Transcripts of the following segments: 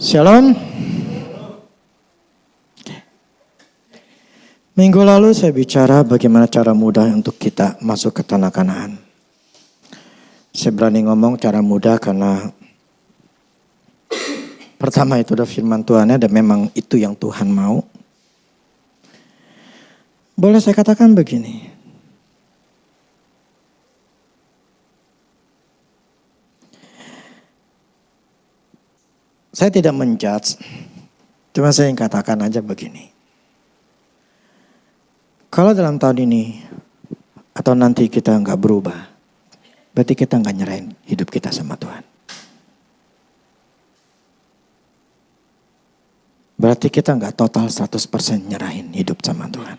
Shalom. Minggu lalu saya bicara bagaimana cara mudah untuk kita masuk ke tanah Kanaan. Saya berani ngomong cara mudah karena pertama itu udah firman Tuhannya dan memang itu yang Tuhan mau. Boleh saya katakan begini. Saya tidak menjudge, cuma saya yang katakan aja begini. Kalau dalam tahun ini atau nanti kita nggak berubah, berarti kita nggak nyerahin hidup kita sama Tuhan. Berarti kita nggak total 100% nyerahin hidup sama Tuhan.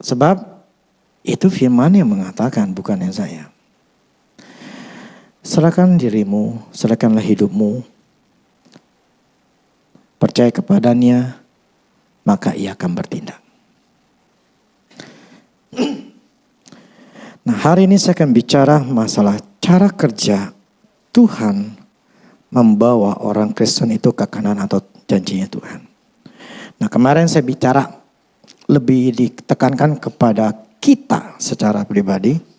Sebab itu firman yang mengatakan, bukan yang saya. Serahkan dirimu, serahkanlah hidupmu, percaya kepadanya, maka ia akan bertindak. Nah, hari ini saya akan bicara masalah cara kerja Tuhan membawa orang Kristen itu ke kanan atau janjinya Tuhan. Nah, kemarin saya bicara lebih ditekankan kepada kita secara pribadi.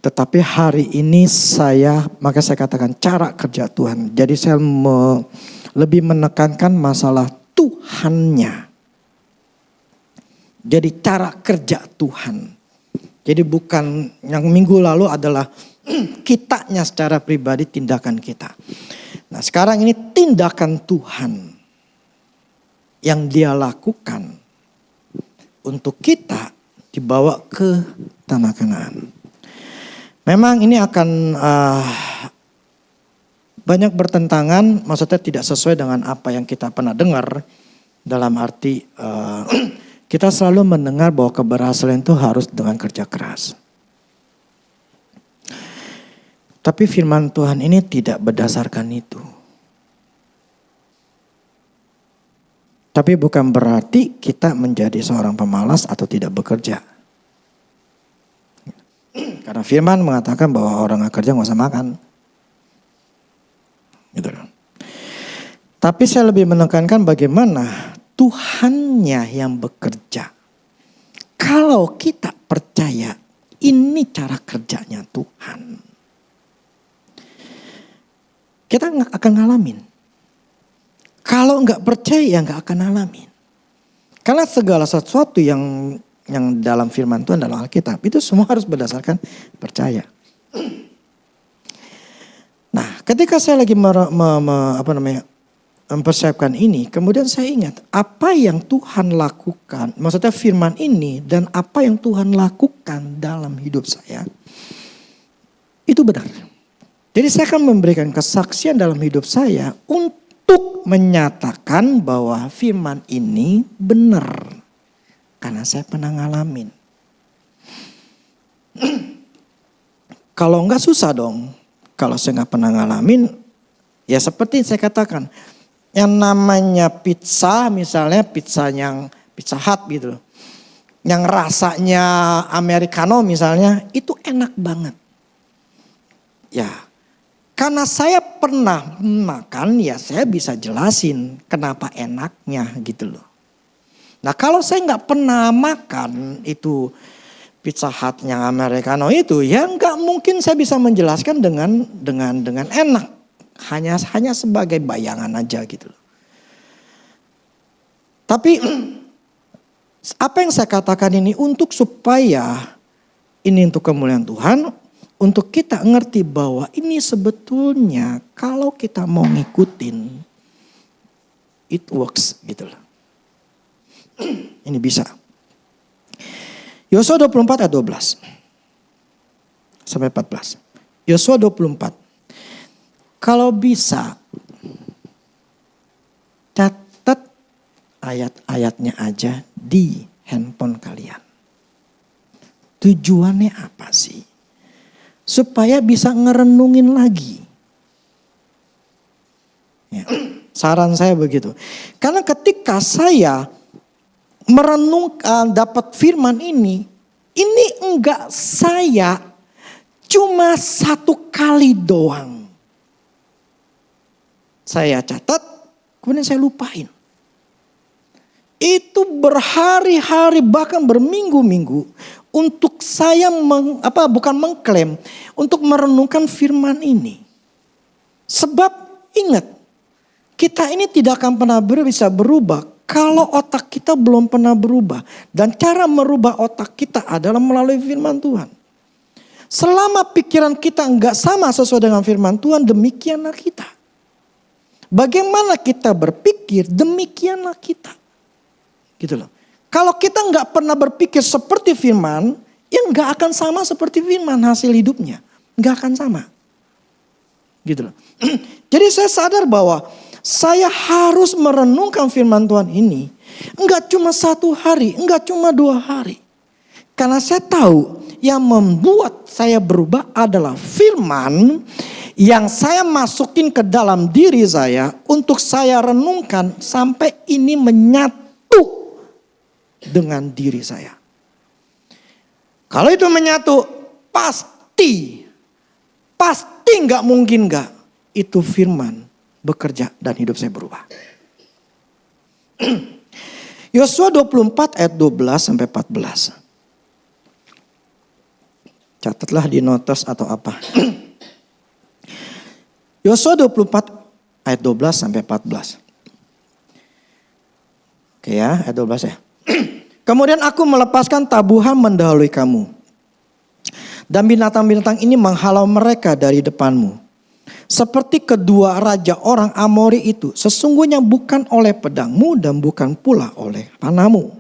Tetapi hari ini maka saya katakan cara kerja Tuhan. Jadi saya lebih menekankan masalah Tuhannya. Jadi cara kerja Tuhan. Jadi bukan yang minggu lalu adalah kitanya secara pribadi, tindakan kita. Nah, sekarang ini tindakan Tuhan yang Dia lakukan untuk kita dibawa ke tanah Kanaan. Memang ini akan banyak bertentangan, maksudnya tidak sesuai dengan apa yang kita pernah dengar. Dalam arti kita selalu mendengar bahwa keberhasilan itu harus dengan kerja keras. Tapi firman Tuhan ini tidak berdasarkan itu. Tapi bukan berarti kita menjadi seorang pemalas atau tidak bekerja. Karena firman mengatakan bahwa orang gak kerja gak usah makan. Gitu. Tapi saya lebih menekankan bagaimana Tuhannya yang bekerja. Kalau kita percaya ini cara kerjanya Tuhan, kita gak akan ngalamin. Kalau gak percaya gak akan ngalamin. Karena segala sesuatu yang dalam firman Tuhan dalam Alkitab itu semua harus berdasarkan percaya. Nah, ketika saya lagi mempersiapkan ini, kemudian saya ingat apa yang Tuhan lakukan, maksudnya firman ini dan apa yang Tuhan lakukan dalam hidup saya itu benar. Jadi saya akan memberikan kesaksian dalam hidup saya untuk menyatakan bahwa firman ini benar. Karena saya pernah ngalamin. Kalau enggak susah dong. Kalau saya enggak pernah ngalamin. Ya seperti saya katakan. Yang namanya pizza misalnya pizza Hut gitu. Yang rasanya Americano misalnya. Itu enak banget. Ya. Karena saya pernah makan ya saya bisa jelasin kenapa enaknya gitu loh. Nah kalau saya nggak pernah makan itu Pizza Hut yang Americano itu ya nggak mungkin saya bisa menjelaskan dengan enak. Hanya sebagai bayangan aja gitu loh. Tapi apa yang saya katakan ini untuk supaya ini untuk kemuliaan Tuhan. Untuk kita ngerti bahwa ini sebetulnya kalau kita mau ngikutin it works gitu loh. Ini bisa. Yosua 24 ayat 12 sampai 14. Yosua 24. Kalau bisa catat ayat-ayatnya aja di handphone kalian. Tujuannya apa sih? Supaya bisa ngerenungin lagi. Ya, saran saya begitu. Karena ketika saya merenungkan dapat firman ini enggak saya cuma satu kali doang. saya catat, kemudian saya lupain. Itu berhari-hari bahkan berminggu-minggu untuk saya bukan mengklaim, untuk merenungkan firman ini. Sebab ingat, kita ini tidak akan pernah bisa berubah kalau otak kita belum pernah berubah. Dan cara merubah otak kita adalah melalui firman Tuhan. Selama pikiran kita enggak sama sesuai dengan firman Tuhan, demikianlah kita. Bagaimana kita berpikir, demikianlah kita. Gitu loh. Kalau kita nggak pernah berpikir seperti firman, ya nggak akan sama seperti firman hasil hidupnya. Nggak akan sama. Gitu loh. Jadi saya sadar bahwa saya harus merenungkan firman Tuhan ini. Nggak cuma 1 hari, nggak cuma 2 hari. Karena saya tahu yang membuat saya berubah adalah firman yang saya masukin ke dalam diri saya untuk saya renungkan sampai ini menyatu dengan diri saya. Kalau itu menyatu, pasti nggak mungkin nggak itu firman bekerja dan hidup saya berubah. Yosua 24 ayat 12 sampai 14. Catatlah di notes atau apa. Yosua 24 ayat 12 sampai 14. Oke ya, ayat 12 ya. Kemudian aku melepaskan tabuhan mendahului kamu. Dan binatang-binatang ini menghalau mereka dari depanmu. Seperti kedua raja orang Amori itu. Sesungguhnya bukan oleh pedangmu dan bukan pula oleh panahmu.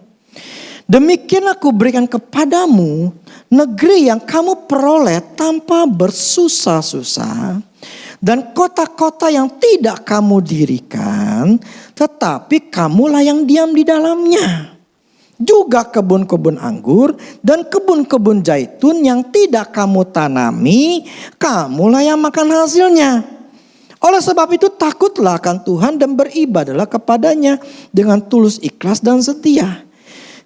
Demikian aku berikan kepadamu negeri yang kamu peroleh tanpa bersusah-susah. Dan kota-kota yang tidak kamu dirikan, tetapi kamulah yang diam di dalamnya. Juga kebun-kebun anggur dan kebun-kebun zaitun yang tidak kamu tanami, kamulah yang makan hasilnya. Oleh sebab itu takutlah akan Tuhan dan beribadahlah kepadanya dengan tulus ikhlas dan setia.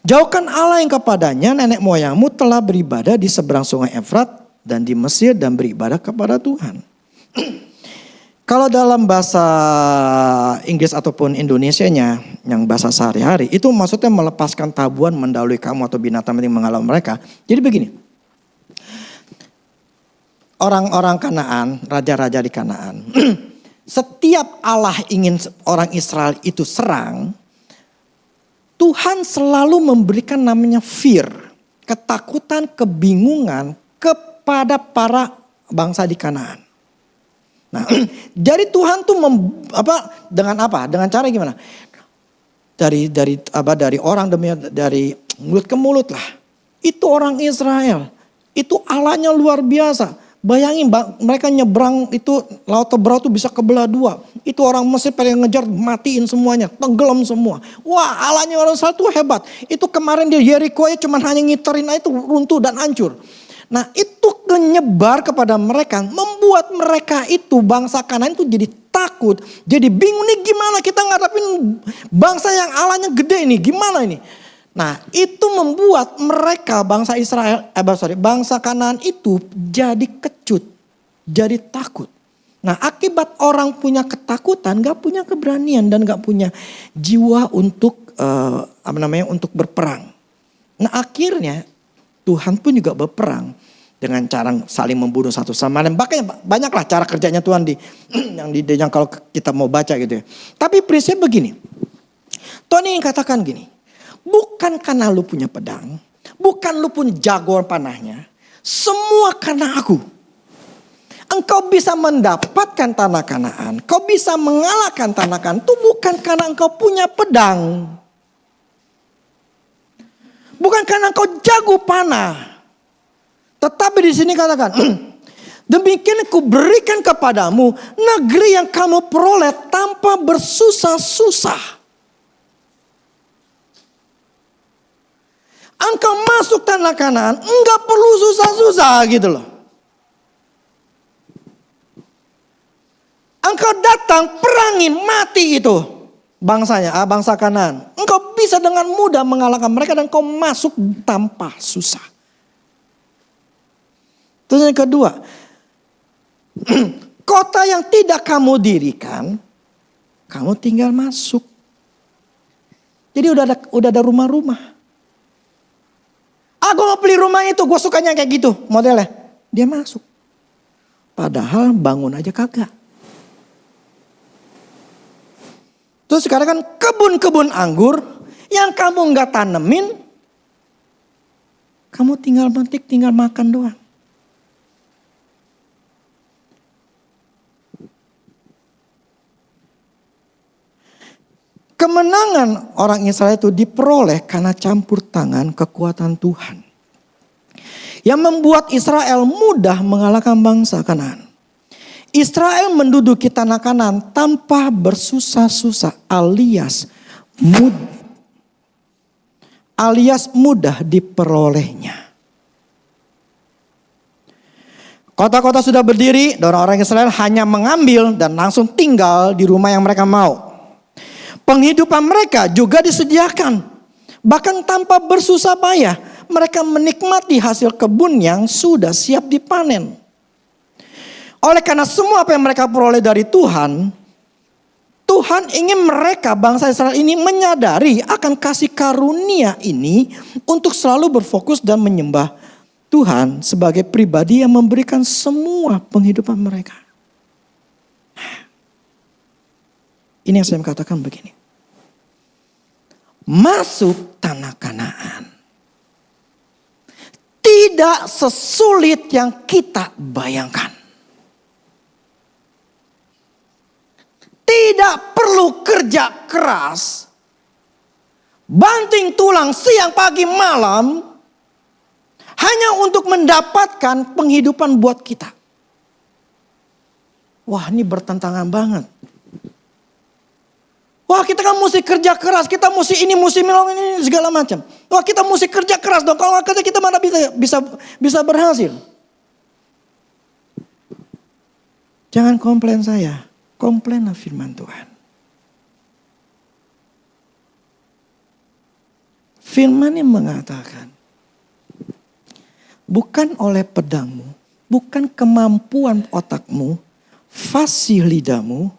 Jauhkan Allah yang kepadanya nenek moyangmu telah beribadah di seberang sungai Efrat dan di Mesir dan beribadah kepada Tuhan. Kalau dalam bahasa Inggris ataupun Indonesianya yang bahasa sehari-hari itu maksudnya melepaskan tabuhan mendahului kamu atau binatang yang menghalau mereka. Jadi begini. Orang-orang Kanaan, raja-raja di Kanaan. Setiap Allah ingin orang Israel itu serang, Tuhan selalu memberikan namanya fear, ketakutan, kebingungan kepada para bangsa di Kanaan. Nah, jadi Tuhan tuh dengan apa? Dengan cara gimana? Dari orang dari mulut ke mulut lah. Itu orang Israel. Itu Allahnya luar biasa. Bayangin mereka nyebrang itu laut Tebrau tuh bisa kebelah 2. Itu orang Mesir pada ngejar matiin semuanya, tenggelam semua. Wah, Allahnya orang Israel tuh hebat. Itu kemarin di Yeriko ya cuma hanya ngiterin aja itu runtuh dan hancur. Nah itu menyebar kepada mereka, membuat mereka itu bangsa Kanaan itu jadi takut, jadi bingung nih gimana kita ngadapin bangsa yang Allahnya gede ini, gimana ini? Nah itu membuat mereka bangsa bangsa Kanaan itu jadi kecut, jadi takut. Nah akibat orang punya ketakutan, gak punya keberanian dan gak punya jiwa untuk untuk berperang. Nah akhirnya Tuhan pun juga berperang dengan cara saling membunuh satu sama lain. Bahkan banyaklah cara kerjanya Tuhan yang kalau kita mau baca gitu ya. Tapi prinsip begini. Tuhan ingin katakan gini. Bukan karena lu punya pedang. Bukan lu pun jago panahnya. Semua karena aku. Engkau bisa mendapatkan tanah Kanaan. Kau bisa mengalahkan tanah Kanaan. Itu bukan karena engkau punya pedang. Bukan karena engkau jago panah. Tetapi di sini katakan, demikian aku berikan kepadamu negeri yang kamu peroleh tanpa bersusah-susah. Engkau masuk tanah Kanaan, enggak perlu susah-susah gitu loh. Engkau datang perangin mati itu bangsanya, bangsa Kanaan. Engkau bisa dengan mudah mengalahkan mereka dan kau masuk tanpa susah. Terus yang kedua, kota yang tidak kamu dirikan, Kamu tinggal masuk. Jadi udah ada rumah-rumah. Gue mau beli rumah itu, gue sukanya kayak gitu modelnya. Dia masuk. Padahal bangun aja kagak. Terus sekarang kan kebun-kebun anggur yang kamu nggak tanemin, kamu tinggal metik, tinggal makan doang. Kemenangan orang Israel itu diperoleh karena campur tangan kekuatan Tuhan. Yang membuat Israel mudah mengalahkan bangsa Kanaan. Israel menduduki tanah Kanaan tanpa bersusah-susah alias mudah diperolehnya. Kota-kota sudah berdiri dan orang Israel hanya mengambil dan langsung tinggal di rumah yang mereka mau. Penghidupan mereka juga disediakan. Bahkan tanpa bersusah payah. Mereka menikmati hasil kebun yang sudah siap dipanen. Oleh karena semua apa yang mereka peroleh dari Tuhan. Tuhan ingin mereka, bangsa Israel ini menyadari akan kasih karunia ini. Untuk selalu berfokus dan menyembah Tuhan sebagai pribadi yang memberikan semua penghidupan mereka. Ini yang saya katakan begini. Masuk tanah Kanaan tidak sesulit yang kita bayangkan. Tidak perlu kerja keras, banting tulang siang pagi malam, hanya untuk mendapatkan penghidupan buat kita. Wah, ini bertentangan banget. Wah, kita kan mesti kerja keras, kita mesti ini, mesti melong ini segala macam. Wah, kita mesti kerja keras dong. Kalau nggak kerja kita mana bisa berhasil. Jangan komplain saya, komplainlah firman Tuhan. Firman yang mengatakan, bukan oleh pedangmu, bukan kemampuan otakmu, fasih lidahmu,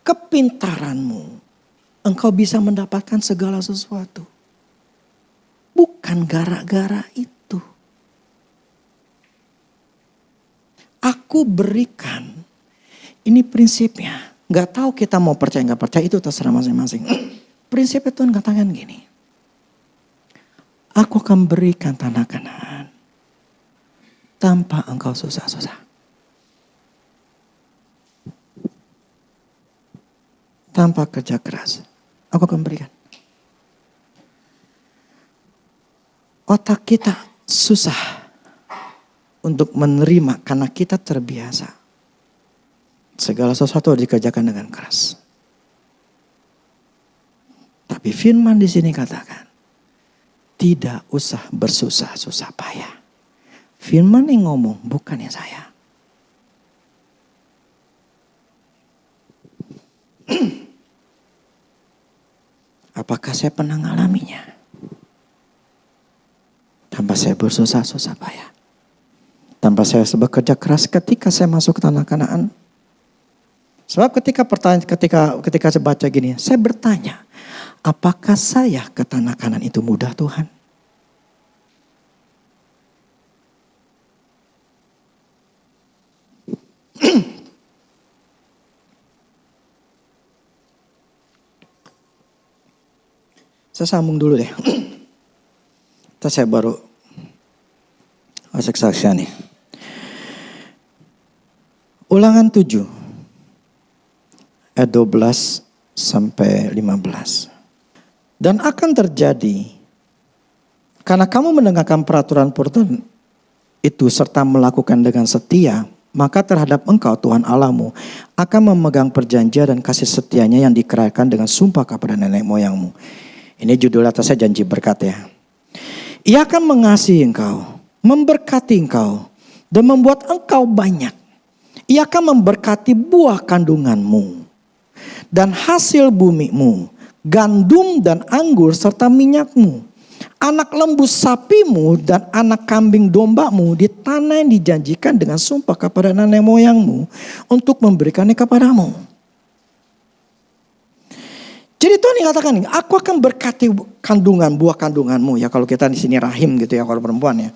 kepintaranmu, engkau bisa mendapatkan segala sesuatu. Bukan gara-gara itu. Aku berikan. Ini prinsipnya. Gak tahu kita mau percaya gak percaya, itu terserah masing-masing. Prinsipnya Tuhan katakan gini. Aku akan berikan tanah Kanaan tanpa engkau susah-susah. Tanpa kerja keras. Aku akan berikan. Otak kita susah untuk menerima karena kita terbiasa. Segala sesuatu dikerjakan dengan keras. Tapi firman di sini katakan, tidak usah bersusah-susah payah. Firman yang ngomong, bukan yang saya. Apakah saya pernah mengalaminya? Tanpa saya bersusah-susah payah. Tanpa saya bekerja keras ketika saya masuk ke tanah Kanaan. Sebab ketika saya baca gini, saya bertanya, apakah saya ke tanah Kanaan itu mudah Tuhan? Saya sambung dulu deh. Terus saya baru kesaksian nih. Ulangan 7 ayat 12 sampai 15. Dan akan terjadi karena kamu mendengarkan peraturan-peraturan itu serta melakukan dengan setia, maka terhadap engkau Tuhan Allahmu akan memegang perjanjian dan kasih setianya yang dikerahkan dengan sumpah kepada nenek moyangmu. Ini judul atasnya janji berkat ya. Ia akan mengasihi engkau, memberkati engkau, dan membuat engkau banyak. Ia akan memberkati buah kandunganmu, dan hasil bumimu, gandum dan anggur serta minyakmu, anak lembu sapimu dan anak kambing dombamu di tanah yang dijanjikan dengan sumpah kepada nenek moyangmu untuk memberikannya kepadamu. Jadi Tuhan yang katakan, aku akan berkati kandungan, buah kandunganmu. Ya kalau kita di sini rahim gitu ya kalau perempuan ya.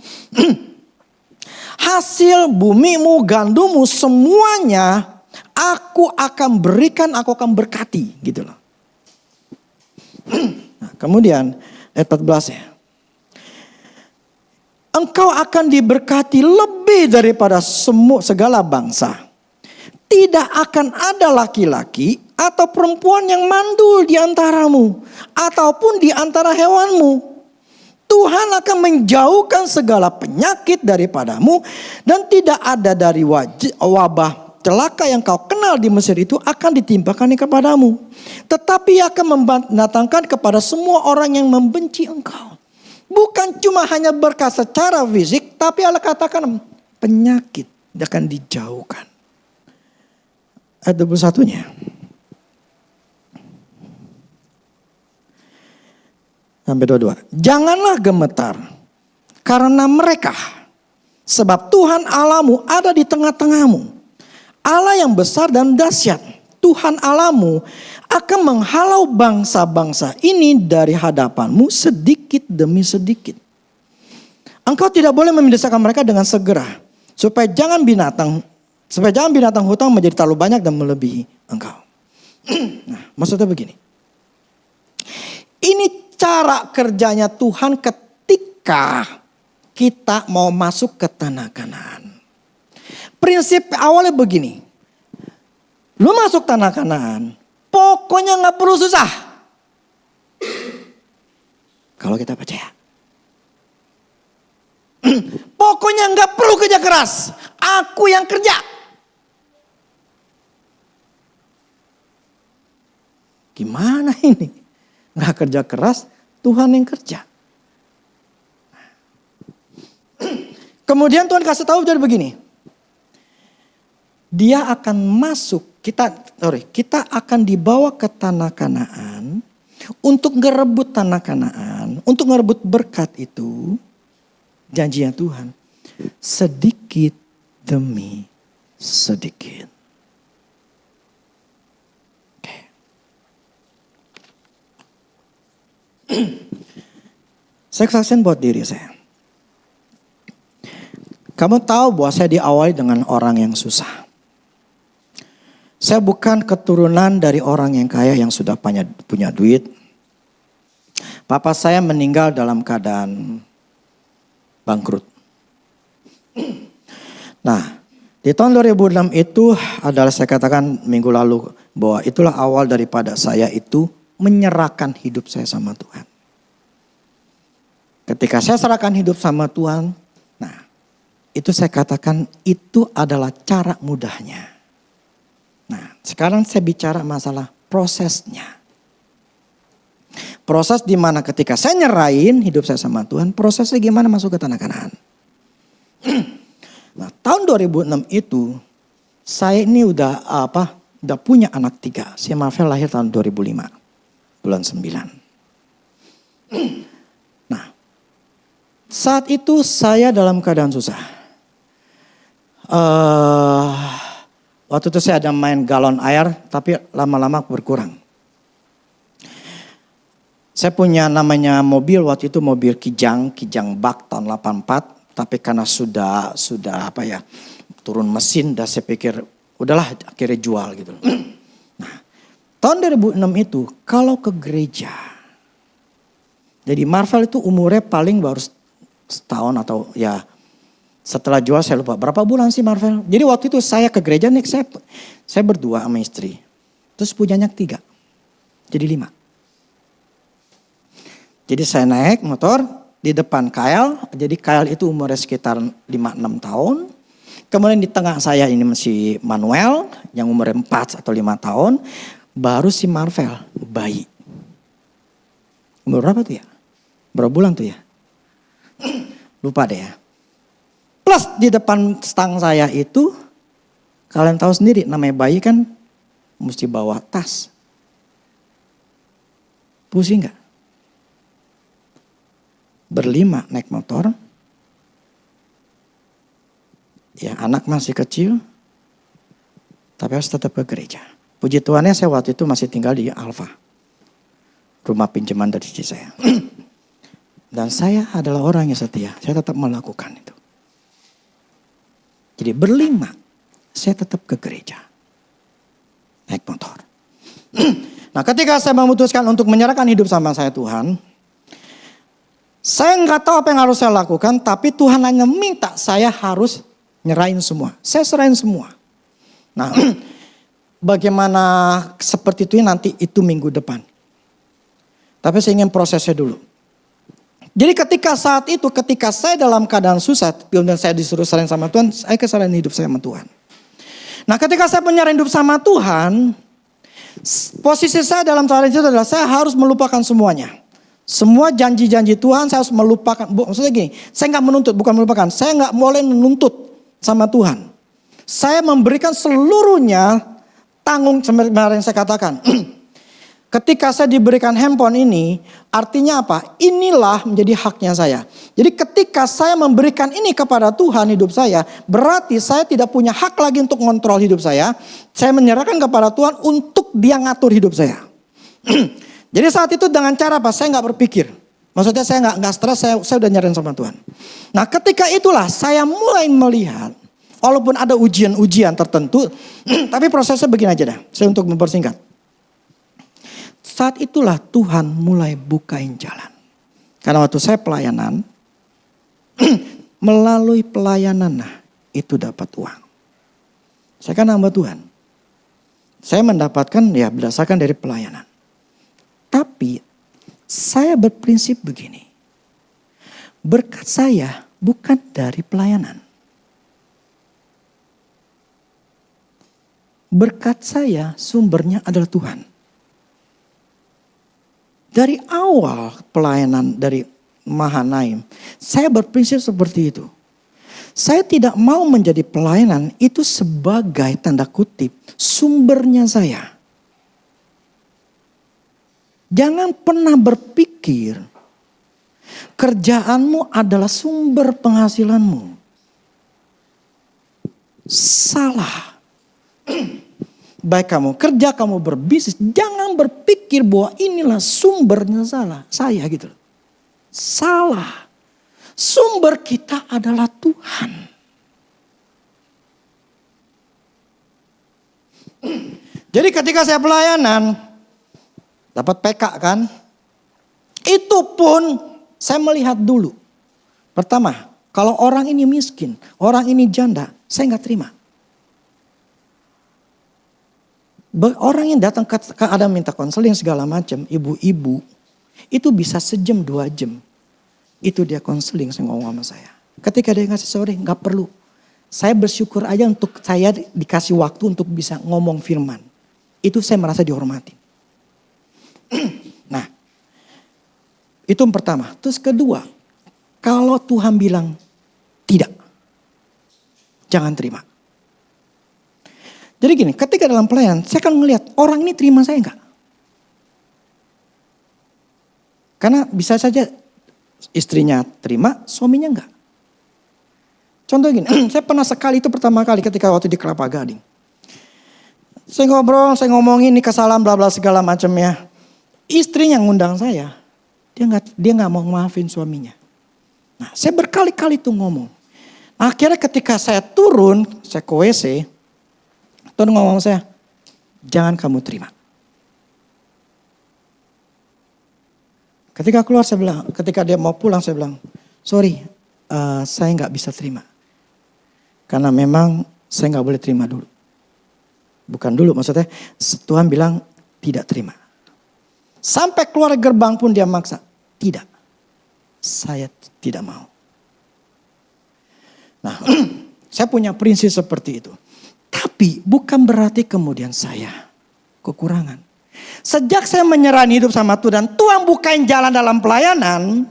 Hasil bumimu, gandummu, semuanya aku akan berikan, aku akan berkati gitu loh. Nah, kemudian ayat 14 ya. Engkau akan diberkati lebih daripada segala bangsa. Tidak akan ada laki-laki atau perempuan yang mandul di antaramu, ataupun di antara hewanmu. Tuhan akan menjauhkan segala penyakit daripadamu, dan tidak ada dari wabah celaka yang kau kenal di Mesir itu akan ditimpakan kepadamu. Tetapi akan mendatangkan kepada semua orang yang membenci engkau. Bukan cuma hanya berkat secara fisik, tapi Allah katakan penyakit akan dijauhkan. Ayat 21-nya. Sampai 22. Janganlah gemetar karena mereka, sebab Tuhan Allahmu ada di tengah-tengahmu. Allah yang besar dan dahsyat. Tuhan Allahmu akan menghalau bangsa-bangsa ini dari hadapanmu sedikit demi sedikit. Engkau tidak boleh membinasakan mereka dengan segera, supaya jangan binatang hutang menjadi terlalu banyak dan melebihi engkau. Nah, maksudnya begini. Ini cara kerjanya Tuhan ketika kita mau masuk ke tanah Kanaan. Prinsip awalnya begini. Lu masuk tanah Kanaan, pokoknya gak perlu susah. Kalau kita percaya. Pokoknya gak perlu kerja keras. Aku yang kerja. Gimana ini? Gak kerja keras, Tuhan yang kerja. Kemudian Tuhan kasih tahu jadi begini. Dia akan masuk, kita akan dibawa ke tanah Kanaan untuk ngerebut tanah Kanaan, untuk ngerebut berkat itu, janjinya Tuhan, sedikit demi sedikit. Oke. Saya kesaksian buat diri saya. Kamu tahu bahwa saya diawali dengan orang yang susah. Saya bukan keturunan dari orang yang kaya yang sudah punya duit. Papa saya meninggal dalam keadaan bangkrut. Nah, di tahun 2006 itu adalah saya katakan minggu lalu bahwa itulah awal daripada saya itu menyerahkan hidup saya sama Tuhan. Ketika saya serahkan hidup sama Tuhan, nah itu saya katakan itu adalah cara mudahnya. Nah, sekarang saya bicara masalah prosesnya. Proses di mana ketika saya nyerahin hidup saya sama Tuhan, prosesnya gimana masuk ke tanah Kanaan. Nah, tahun 2006 itu saya ini udah punya anak 3. Si Marvel lahir tahun 2005, bulan 9. Nah, saat itu saya dalam keadaan susah. Waktu itu saya ada main galon air, tapi lama-lama berkurang. Saya punya namanya mobil, waktu itu mobil Kijang bak tahun 84. Tapi karena sudah turun mesin, dan saya pikir udahlah akhirnya jual gitu. Nah, tahun 2006 itu kalau ke gereja. Jadi Marvel itu umurnya paling baru setahun atau ya. Setelah jual saya lupa berapa bulan sih Marvel. Jadi waktu itu saya ke gereja nih, saya berdua sama istri. Terus punya anak 3. Jadi 5. Jadi saya naik motor di depan Kyle. Jadi Kyle itu umurnya sekitar 5-6 tahun. Kemudian di tengah saya ini masih Manuel yang umurnya 4 atau 5 tahun. Baru si Marvel, bayi. Umur berapa tuh ya? Berapa bulan tuh ya? Lupa deh ya. Plus di depan stang saya itu, kalian tahu sendiri namanya bayi kan mesti bawa tas. Pusing gak? Berlima naik motor. Ya anak masih kecil, tapi harus tetap ke gereja. Puji Tuhannya saya waktu itu masih tinggal di Alfa. rumah pinjaman dari istri saya. Dan saya adalah orang yang setia. Saya tetap melakukan itu. Jadi berlima, saya tetap ke gereja. Naik motor. Nah ketika saya memutuskan untuk menyerahkan hidup sama saya Tuhan. Saya nggak tahu apa yang harus saya lakukan. Tapi Tuhan hanya minta saya harus nyerahin semua. Saya serahin semua. Nah bagaimana seperti itu nanti itu minggu depan. Tapi saya ingin prosesnya dulu. Jadi ketika saya dalam keadaan susah, dan saya disuruh serahin sama Tuhan, saya keserahin hidup saya sama Tuhan. Nah ketika saya penyerahin hidup sama Tuhan, posisi saya dalam serahin itu adalah saya harus melupakan semuanya. Semua janji-janji Tuhan saya harus melupakan. Maksudnya gini, saya nggak menuntut, bukan melupakan. Saya nggak boleh menuntut sama Tuhan. Saya memberikan seluruhnya tanggung kemarin saya katakan. Ketika saya diberikan handphone ini, artinya apa? Inilah menjadi haknya saya. Jadi ketika saya memberikan ini kepada Tuhan hidup saya, berarti saya tidak punya hak lagi untuk mengontrol hidup saya. Saya menyerahkan kepada Tuhan untuk dia ngatur hidup saya. Jadi saat itu dengan cara apa? Saya nggak berpikir. Maksudnya saya nggak stres, saya udah nyerahin sama Tuhan. Nah ketika itulah saya mulai melihat, walaupun ada ujian-ujian tertentu, tapi prosesnya begini aja dah. Saya untuk mempersingkat. Saat itulah Tuhan mulai bukain jalan. Karena waktu saya pelayanan, melalui pelayanan itu dapat uang. Saya kan hamba Tuhan. Saya mendapatkan ya berdasarkan dari pelayanan. Tapi saya berprinsip begini. Berkat saya bukan dari pelayanan. Berkat saya sumbernya adalah Tuhan. Dari awal pelayanan dari Mahanaim, saya berprinsip seperti itu. Saya tidak mau menjadi pelayanan itu sebagai tanda kutip sumbernya saya. Jangan pernah berpikir kerjaanmu adalah sumber penghasilanmu. Salah. Baik kamu kerja, kamu berbisnis, jangan berpikir bahwa inilah sumbernya saya gitu. Salah. Sumber kita adalah Tuhan. Jadi ketika saya pelayanan, dapat PK kan, itu pun saya melihat dulu. Pertama, kalau orang ini miskin, orang ini janda, saya nggak terima. Orang yang datang ke ada minta konseling segala macam, ibu-ibu, itu bisa sejam 2 jam. Itu dia konseling, saya ngomong sama saya. Ketika dia ngasih sorry, nggak perlu. Saya bersyukur aja untuk saya dikasih waktu untuk bisa ngomong firman. Itu saya merasa dihormati. Nah, itu yang pertama. Terus kedua, kalau Tuhan bilang tidak, jangan terima. Jadi gini, ketika dalam pelayanan, saya akan melihat orang ini terima saya enggak. Karena bisa saja istrinya terima, suaminya enggak. Contoh gini, saya pernah sekali itu pertama kali ketika waktu di Kelapa Gading. Saya ngobrol, saya ngomongin ini kesalahan bla bla segala macam ya. Istrinya ngundang saya, dia nggak mau maafin suaminya. Nah, saya berkali-kali tuh ngomong. Akhirnya ketika saya turun, saya ke WC, Tuhan ngomong saya, jangan kamu terima. Ketika keluar saya bilang, ketika dia mau pulang saya bilang, sorry, saya nggak bisa terima. Karena memang saya nggak boleh terima dulu. Bukan dulu, maksudnya Tuhan bilang tidak terima. Sampai keluar gerbang pun dia maksa, tidak. Saya tidak mau. Nah, saya punya prinsip seperti itu. Tapi bukan berarti kemudian saya kekurangan. Sejak saya menyerahkan hidup sama Tuhan dan Tuhan bukain jalan dalam pelayanan.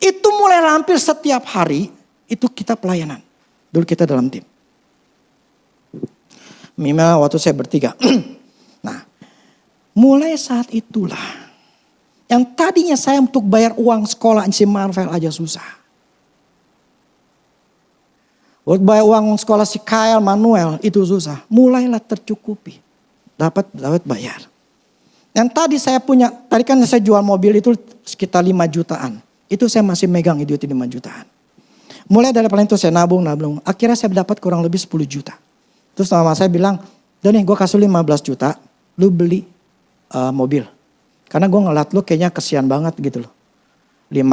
Itu mulai hampir setiap hari itu kita pelayanan. Dulu kita dalam tim. Minimal waktu saya bertiga. Nah, mulai saat itulah. Yang tadinya saya untuk bayar uang sekolah si Marvel aja susah. Untuk bayar uang sekolah si Kyle, Manuel itu susah. Mulailah tercukupi. Dapat bayar. Yang tadi saya punya, tadi kan saya jual mobil itu sekitar 5 jutaan. Itu saya masih megang itu 5 jutaan. Mulai dari paling itu saya nabung. Akhirnya saya dapat kurang lebih 10 juta. Terus mama saya bilang, Doni gue kasih 15 juta, lu beli mobil. Karena gue ngeliat lu kayaknya kesian banget gitu loh. 5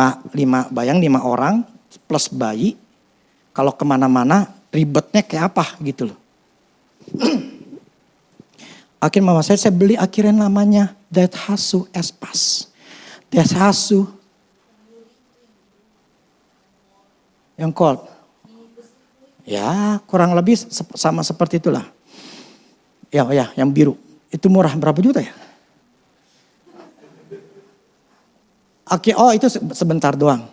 orang plus bayi. Kalau kemana-mana ribetnya kayak apa gitu loh. Akhirnya mama saya beli akhirnya namanya Daihatsu Espas. Daihatsu yang Colt. Ya kurang lebih sama seperti itulah. Ya yang biru. Itu murah berapa juta ya? Itu sebentar doang.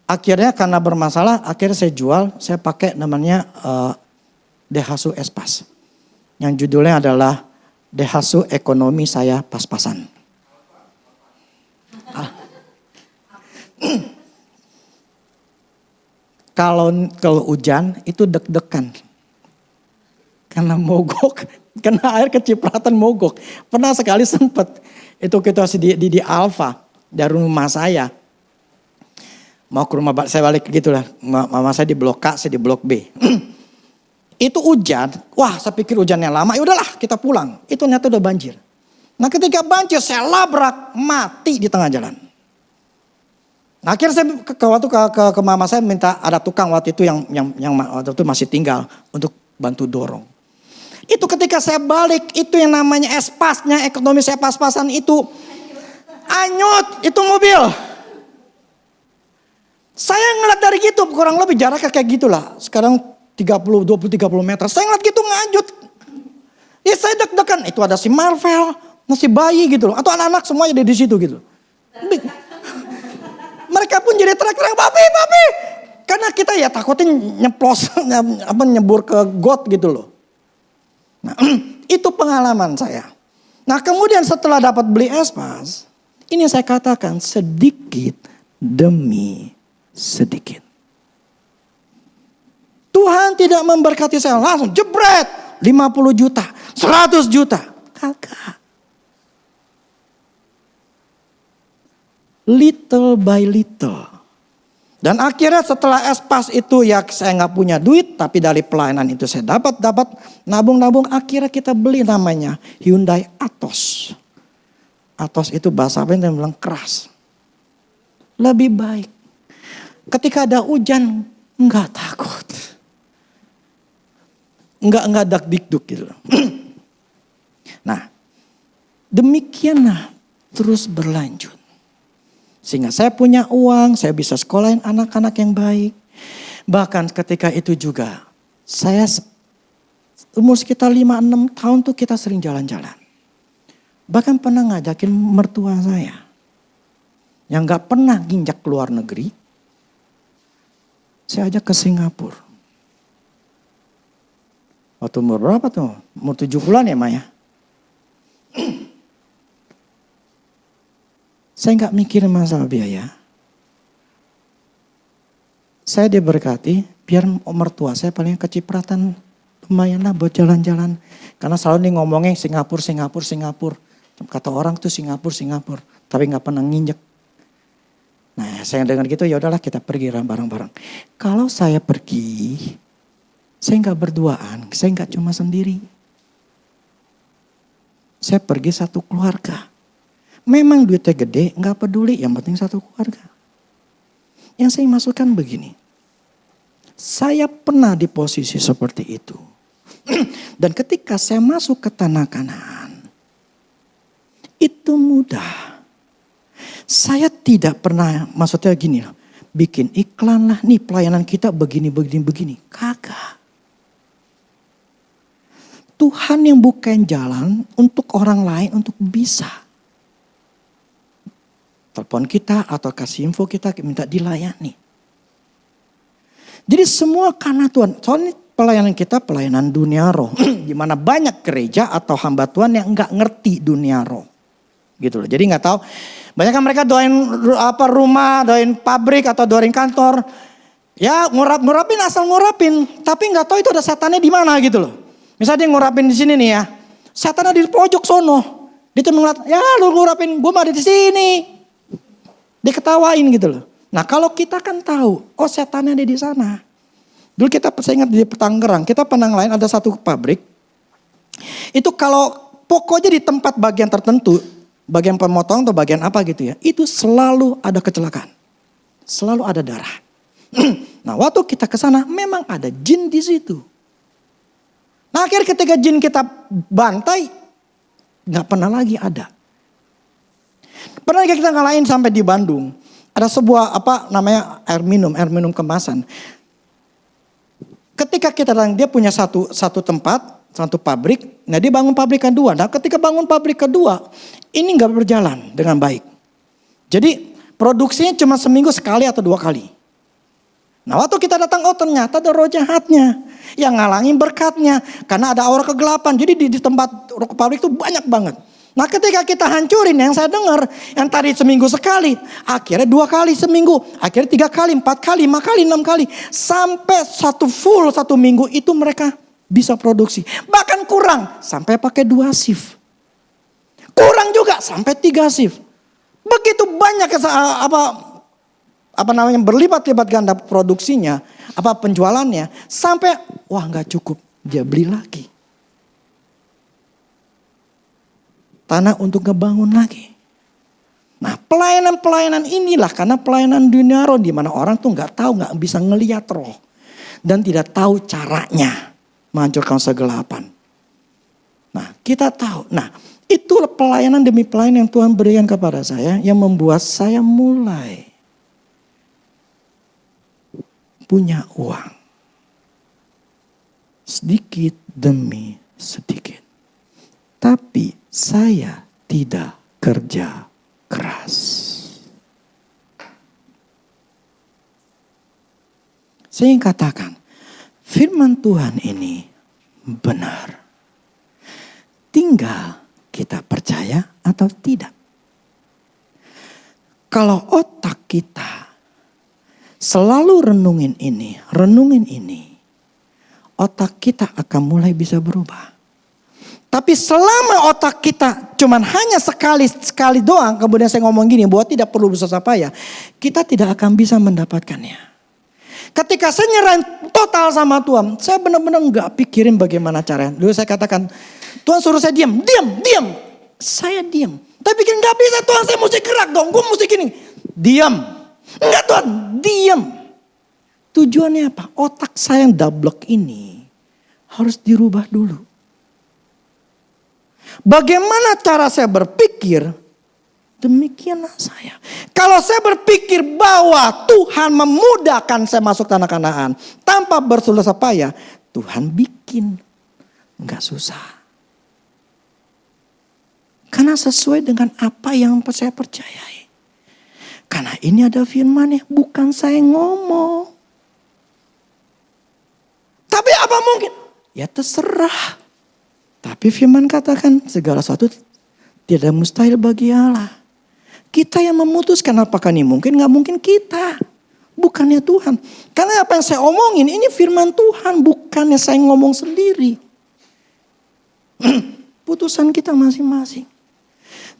Akhirnya karena bermasalah, akhirnya saya jual, saya pakai namanya Daihatsu Espas. Yang judulnya adalah Daihatsu Ekonomi Saya Pas-Pasan. Kalau hujan itu deg-degan. Karena mogok, karena air kecipratan mogok. Pernah sekali sempat itu kita di Alfa dari rumah saya. Mau ke rumah saya balik gitulah. Mama saya di blok A, saya di blok B. Itu hujan, wah saya pikir hujannya lama, ya udahlah kita pulang. Itu ternyata udah banjir. Nah ketika banjir saya labrak, mati di tengah jalan. Nah akhirnya saya ke mama saya minta ada tukang waktu itu yang waktu itu masih tinggal untuk bantu dorong. Itu ketika saya balik, itu yang namanya Espasnya, ekonomi saya pas-pasan itu anyut, itu mobil. Saya ngeliat dari gitu, kurang lebih jaraknya kayak gitulah. Sekarang 30 meter. Saya ngeliat gitu ngajut. Ya saya deg-degan. Itu ada si Marvel, masih bayi gitu loh. Atau anak-anak semuanya ada di situ gitu. Mereka pun jadi teriak-teriak, papi. Karena kita ya takutnya nyeplos, nyebur ke got gitu loh. Nah itu pengalaman saya. Nah kemudian setelah dapat beli Espas, ini saya katakan sedikit demi sedikit. Tuhan tidak memberkati saya langsung jebret 50 juta, 100 juta. Kagak. Little by little. Dan akhirnya setelah Espas itu ya saya nggak punya duit. Tapi dari pelayanan itu saya dapat nabung. Akhirnya kita beli namanya Hyundai Atos. Atos itu bahasa apa yang bilang keras. Lebih baik. Ketika ada hujan nggak takut. Enggak dak-dikduk gitu. Nah, demikianlah terus berlanjut. Sehingga saya punya uang, saya bisa sekolahin anak-anak yang baik. Bahkan ketika itu juga, saya umur sekitar 5-6 tahun tuh kita sering jalan-jalan. Bahkan pernah ngajakin mertua saya. Yang gak pernah nginjak ke luar negeri. Saya ajak ke Singapura. Waktu umur berapa tuh? Umur 70-an ya Maya? Saya gak mikirin masalah biaya. Saya diberkati biar mertua saya paling kecipratan lumayan lah buat jalan-jalan. Karena selalu nih ngomongnya Singapura. Kata orang tuh Singapura. Tapi gak pernah nginjek. Nah saya dengar gitu ya udahlah kita pergi bareng-bareng. Kalau saya pergi, saya gak berduaan, saya gak cuma sendiri. Saya pergi satu keluarga. Memang duitnya gede, gak peduli, yang penting satu keluarga. Yang saya maksudkan begini. Saya pernah di posisi seperti itu. Dan ketika saya masuk ke tanah Kanaan, itu mudah. Saya tidak pernah, maksudnya gini loh. Bikin iklan lah, nih pelayanan kita begini. Kagak. Tuhan yang bukain jalan untuk orang lain untuk bisa. Telepon kita atau kasih info kita minta dilayani. Jadi semua karena Tuhan. Soalnya pelayanan kita pelayanan dunia roh. Dimana banyak gereja atau hamba Tuhan yang gak ngerti dunia roh. Gitu loh. Jadi gak tahu. Banyak kan mereka doain rumah, doain pabrik atau doain kantor. Ya ngurapin asal ngurapin. Tapi gak tahu itu ada setannya di mana gitu loh. Misalnya dia ngurapin di sini nih ya. Setannya di pojok sono. Dia cuma ngeliat, ya lu ngurapin, gue mah ada di sini. Diketawain gitu loh. Nah kalau kita kan tahu, oh setannya ada di sana. Dulu saya ingat di Tangerang, kita pernah ngelain ada satu pabrik. Itu kalau pokoknya di tempat bagian tertentu, bagian pemotong atau bagian apa gitu ya, itu selalu ada kecelakaan. Selalu ada darah. Nah waktu kita ke sana memang ada jin di situ. Nah akhirnya ketika jin kita bantai, nggak pernah lagi ada. Pernah kita ngalahin sampai di Bandung, ada sebuah air minum kemasan. Ketika kita datang, dia punya satu tempat, satu pabrik. Nah dia bangun pabrik kedua. Nah ketika bangun pabrik kedua, ini nggak berjalan dengan baik. Jadi produksinya cuma seminggu sekali atau 2 kali. Nah waktu kita datang, oh ternyata ada roh jahatnya yang ngalangin berkatnya. Karena ada aura kegelapan. Jadi di tempat pabrik itu banyak banget. Nah ketika kita hancurin, yang saya dengar, yang tadi seminggu sekali, akhirnya 2 kali seminggu, akhirnya 3 kali, 4 kali, 5 kali, 6 kali. Sampai full 1 minggu itu mereka bisa produksi. Bahkan kurang, sampai pakai 2 shift. Kurang juga, sampai 3 shift. Begitu banyak berlipat-lipat ganda produksinya, penjualannya, sampai wah nggak cukup, dia beli lagi tanah untuk ngebangun lagi. Nah pelayanan inilah, karena pelayanan dunia roh di mana orang tuh nggak tahu, nggak bisa ngelihat roh dan tidak tahu caranya menghancurkan segelapan. Nah kita tahu, nah itulah pelayanan demi pelayanan yang Tuhan berikan kepada saya, yang membuat saya mulai punya uang. Sedikit demi sedikit. Tapi saya tidak kerja keras. Saya ingin katakan, firman Tuhan ini benar. Tinggal kita percaya atau tidak. Kalau otak kita selalu renungin ini, otak kita akan mulai bisa berubah. Tapi selama otak kita cuman hanya sekali doang, kemudian saya ngomong gini, bahwa tidak perlu bersusah payah, kita tidak akan bisa mendapatkannya. Ketika saya nyerahin total sama Tuhan, saya benar-benar nggak pikirin bagaimana caranya. Dulu saya katakan, Tuhan suruh saya diam. Saya diam. Tapi pikir nggak bisa Tuhan, saya mesti gerak dong, gue mesti gini. Diam. Enggak Tuhan, diam. Tujuannya apa? Otak saya yang double ini harus dirubah dulu. Bagaimana cara saya berpikir, demikianlah saya. Kalau saya berpikir bahwa Tuhan memudahkan saya masuk tanah Kanaan tanpa bersusah payah, Tuhan bikin, enggak susah. Karena sesuai dengan apa yang saya percayai. Karena ini ada firman-Nya, bukan saya ngomong. Tapi apa mungkin? Ya terserah. Tapi firman katakan segala sesuatu tidak mustahil bagi Allah. Kita yang memutuskan apakah ini mungkin, gak mungkin kita. Bukannya Tuhan. Karena apa yang saya omongin ini firman Tuhan, bukannya saya ngomong sendiri. Putusan kita masing-masing.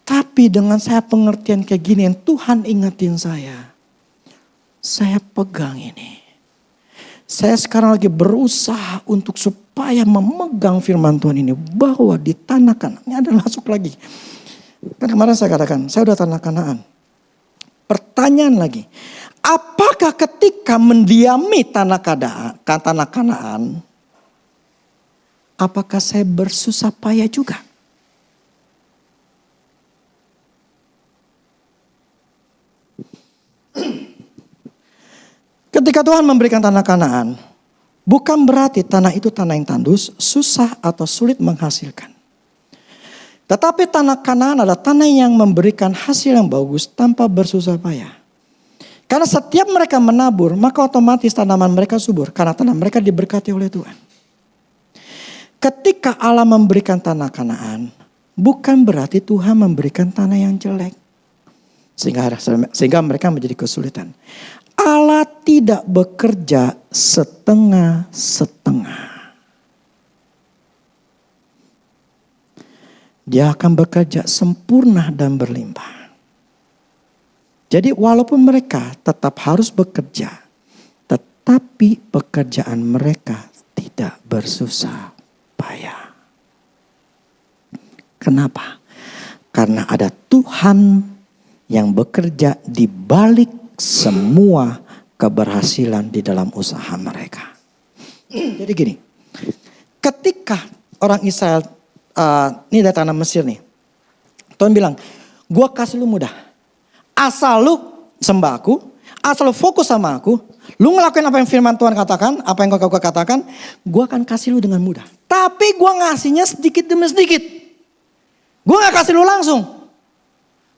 Tapi dengan saya pengertian kayak gini yang Tuhan ingetin saya pegang ini. Saya sekarang lagi berusaha untuk supaya memegang firman Tuhan ini. Bahwa di tanah Kanaan, ini ada masuk lagi. Kan kemarin saya katakan, saya udah tanah Kanaan. Pertanyaan lagi, apakah ketika mendiami tanah Kanaan, apakah saya bersusah payah juga? Ketika Tuhan memberikan tanah Kanaan, bukan berarti tanah itu tanah yang tandus, susah atau sulit menghasilkan. Tetapi tanah Kanaan adalah tanah yang memberikan hasil yang bagus tanpa bersusah payah. Karena setiap mereka menabur, maka otomatis tanaman mereka subur. Karena tanah mereka diberkati oleh Tuhan. Ketika Allah memberikan tanah Kanaan, bukan berarti Tuhan memberikan tanah yang jelek. Sehingga mereka menjadi kesulitan. Allah tidak bekerja setengah-setengah. Dia akan bekerja sempurna dan berlimpah. Jadi walaupun mereka tetap harus bekerja, tetapi pekerjaan mereka tidak bersusah payah. Kenapa? Karena ada Tuhan yang bekerja di balik semua keberhasilan di dalam usaha mereka. Jadi gini, ketika orang Israel, ini dari tanah Mesir nih. Tuhan bilang, gue kasih lu mudah. Asal lu sembah aku, asal lu fokus sama aku, lu ngelakuin apa yang firman Tuhan katakan, apa yang kau katakan, gue akan kasih lu dengan mudah. Tapi gue ngasihnya sedikit demi sedikit. Gue gak kasih lu langsung.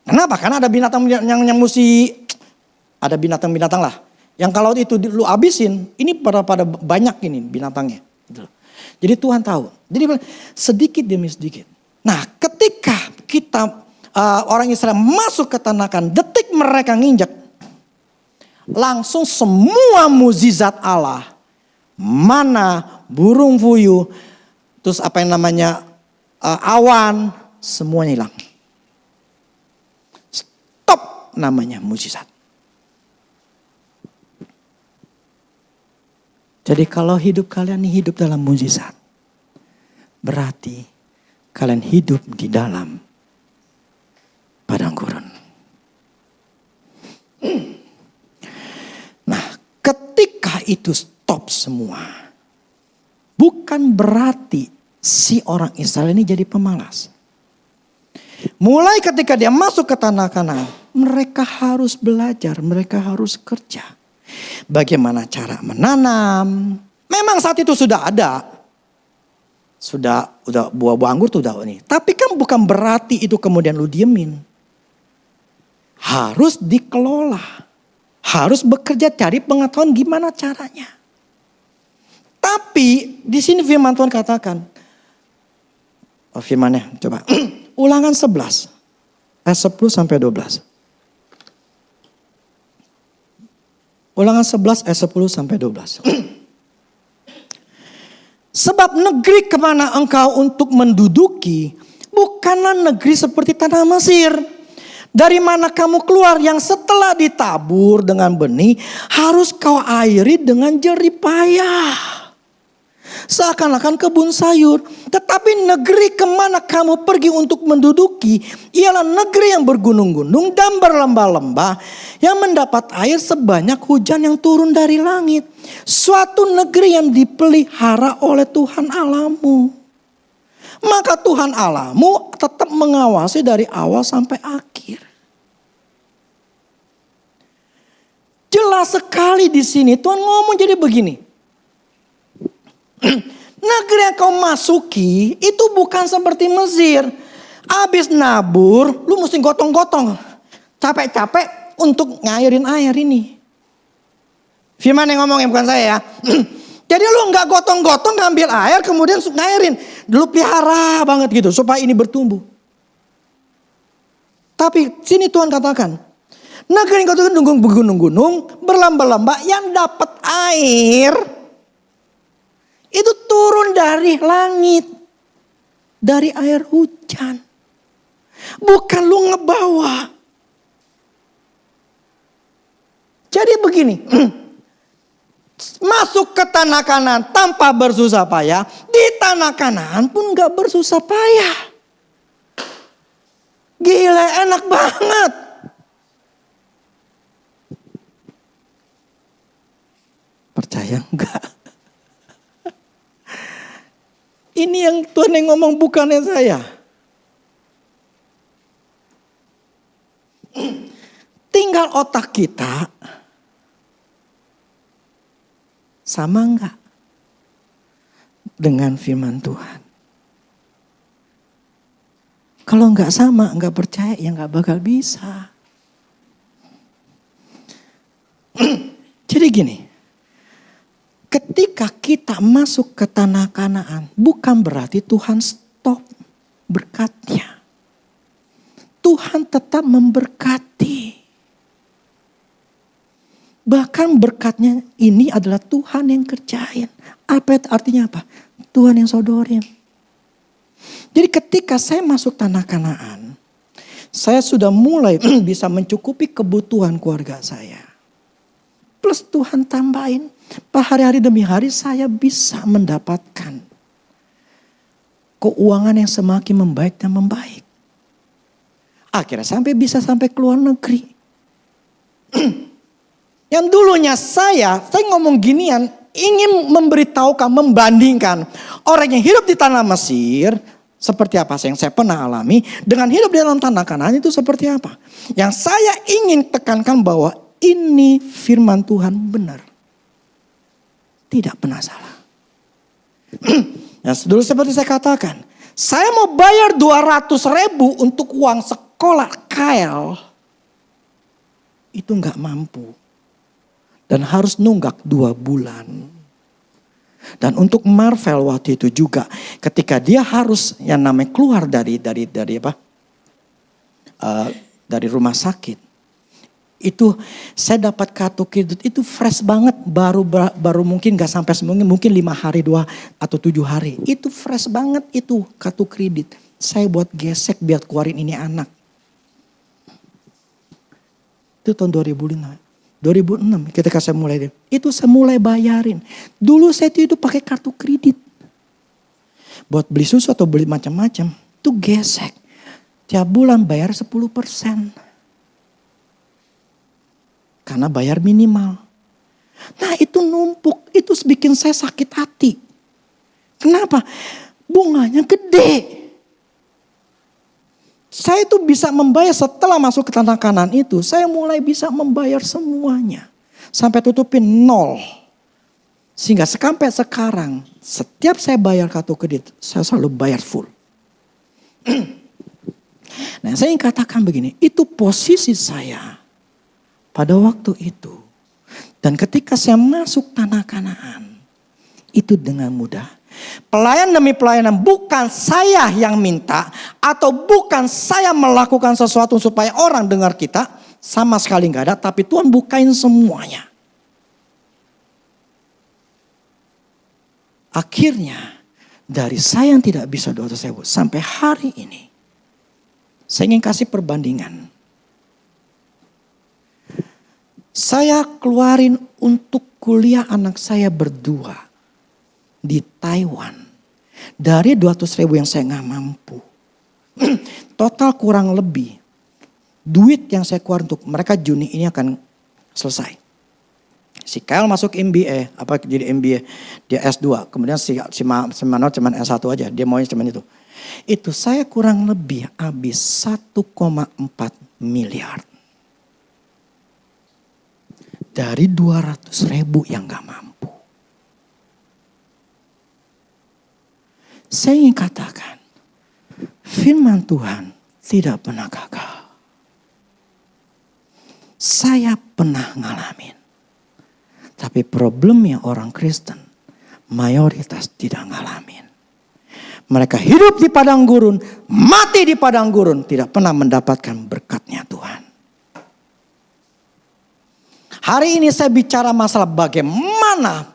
Kenapa? Karena ada binatang yang mesti, ada binatang-binatang lah. Yang kalau itu lu abisin, ini pada banyak ini binatangnya. Jadi Tuhan tahu. Jadi sedikit demi sedikit. Nah ketika kita orang Israel masuk ke tanah Kanaan, detik mereka nginjak, langsung semua mukjizat Allah, mana, burung puyuh, terus apa yang namanya awan, semuanya hilang. Stop namanya mukjizat. Jadi kalau hidup kalian ini hidup dalam mukjizat, berarti kalian hidup di dalam padang gurun. Nah, ketika itu stop semua, bukan berarti si orang Israel ini jadi pemalas. Mulai ketika dia masuk ke tanah Kanaan, mereka harus belajar, mereka harus kerja. Bagaimana cara menanam? Memang saat itu sudah ada. Udah buah-buah anggur tuh udah ini. Tapi kan bukan berarti itu kemudian lu diemin. Harus dikelola. Harus bekerja cari pengetahuan gimana caranya. Tapi di sini firman Tuhan katakan. Firmannya coba. Ulangan 11. Ayat 10 sampai 12. Ulangan 11 ayat 10 sampai 12. Sebab negeri kemana engkau untuk menduduki bukanlah negeri seperti tanah Mesir. Dari mana kamu keluar yang setelah ditabur dengan benih harus kau airi dengan jerih payah. Seakan-akan kebun sayur. Tetapi negeri kemana kamu pergi untuk menduduki ialah negeri yang bergunung-gunung dan berlembah-lembah, yang mendapat air sebanyak hujan yang turun dari langit. Suatu negeri yang dipelihara oleh Tuhan Allahmu. Maka Tuhan Allahmu tetap mengawasi dari awal sampai akhir. Jelas sekali di sini Tuhan ngomong jadi begini. Negeri yang kau masuki itu bukan seperti Mesir. Habis nabur, lu mesti gotong-gotong. Capek-capek untuk ngairin air ini. Firman yang ngomongnya bukan saya ya. Jadi lu gak gotong-gotong ngambil air kemudian ngairin. Lu pelihara banget gitu supaya ini bertumbuh. Tapi sini Tuhan katakan. Negeri yang kau bergunung-gunung, berlambah-lambah yang dapat air. Itu turun dari langit. Dari air hujan. Bukan lu ngebawa. Jadi begini. Masuk ke tanah Kanaan tanpa bersusah payah. Di tanah Kanaan pun gak bersusah payah. Gila, enak banget. Percaya enggak? Ini yang Tuhan yang ngomong bukannya saya. Tinggal otak kita. Sama enggak? Dengan firman Tuhan. Kalau enggak sama, enggak percaya, ya enggak bakal bisa. Jadi gini. Ketika kita masuk ke tanah Kanaan, bukan berarti Tuhan stop berkatnya. Tuhan tetap memberkati. Bahkan berkatnya ini adalah Tuhan yang kerjain. Artinya apa? Tuhan yang sodorin. Jadi ketika saya masuk tanah Kanaan, saya sudah mulai bisa mencukupi kebutuhan keluarga saya. Plus Tuhan tambahin, hari-hari demi hari saya bisa mendapatkan keuangan yang semakin membaik dan membaik. Akhirnya bisa sampai ke luar negeri. Yang dulunya saya ngomong ginian, ingin memberitahukan, membandingkan orang yang hidup di tanah Mesir seperti apa yang saya pernah alami dengan hidup di dalam tanah Kanaan itu seperti apa. Yang saya ingin tekankan bahwa ini firman Tuhan benar. Tidak pernah salah. Dulu seperti saya katakan, saya mau bayar 200.000 untuk uang sekolah Kyle. Itu gak mampu. Dan harus nunggak 2 bulan. Dan untuk Marvel waktu itu juga, ketika dia harus yang namanya keluar dari rumah sakit, itu saya dapat kartu kredit itu fresh banget, baru mungkin gak sampai seminggu, mungkin 5 hari 2 atau 7 hari. Itu fresh banget itu kartu kredit. Saya buat gesek biar keluarin ini anak. Itu tahun 2006 ketika saya mulai itu saya mulai bayarin. Dulu saya itu pakai kartu kredit. Buat beli susu atau beli macam-macam, itu gesek. Tiap bulan bayar 10%. Karena bayar minimal. Nah itu numpuk, itu bikin saya sakit hati. Kenapa? Bunganya gede. Saya itu bisa membayar setelah masuk ke tanah Kanaan itu. Saya mulai bisa membayar semuanya. Sampai tutupin 0. Sehingga sampai sekarang. Setiap saya bayar kartu kredit. Saya selalu bayar full. Nah saya ingin katakan begini. Itu posisi saya. Pada waktu itu. Dan ketika saya masuk tanah Kanaan. Itu dengan mudah. Pelayan demi pelayanan bukan saya yang minta atau bukan saya melakukan sesuatu supaya orang dengar kita, sama sekali nggak ada, tapi Tuhan bukain semuanya. Akhirnya dari saya yang tidak bisa 200.000 sampai hari ini saya ingin kasih perbandingan. Saya keluarin untuk kuliah anak saya berdua di Taiwan. Dari 200.000 yang saya gak mampu. Total kurang lebih. Duit yang saya keluar untuk mereka Juni ini akan selesai. Si Kyle masuk MBA. Jadi MBA. Dia S2. Kemudian si Mano cuma S1 aja. Dia maunya cuma itu. Itu saya kurang lebih habis 1,4 miliar. Dari 200.000 yang gak mampu. Saya ingin katakan, firman Tuhan tidak pernah gagal. Saya pernah ngalamin. Tapi problemnya orang Kristen, mayoritas tidak ngalamin. Mereka hidup di padang gurun, mati di padang gurun, tidak pernah mendapatkan berkatnya Tuhan. Hari ini saya bicara masalah bagaimana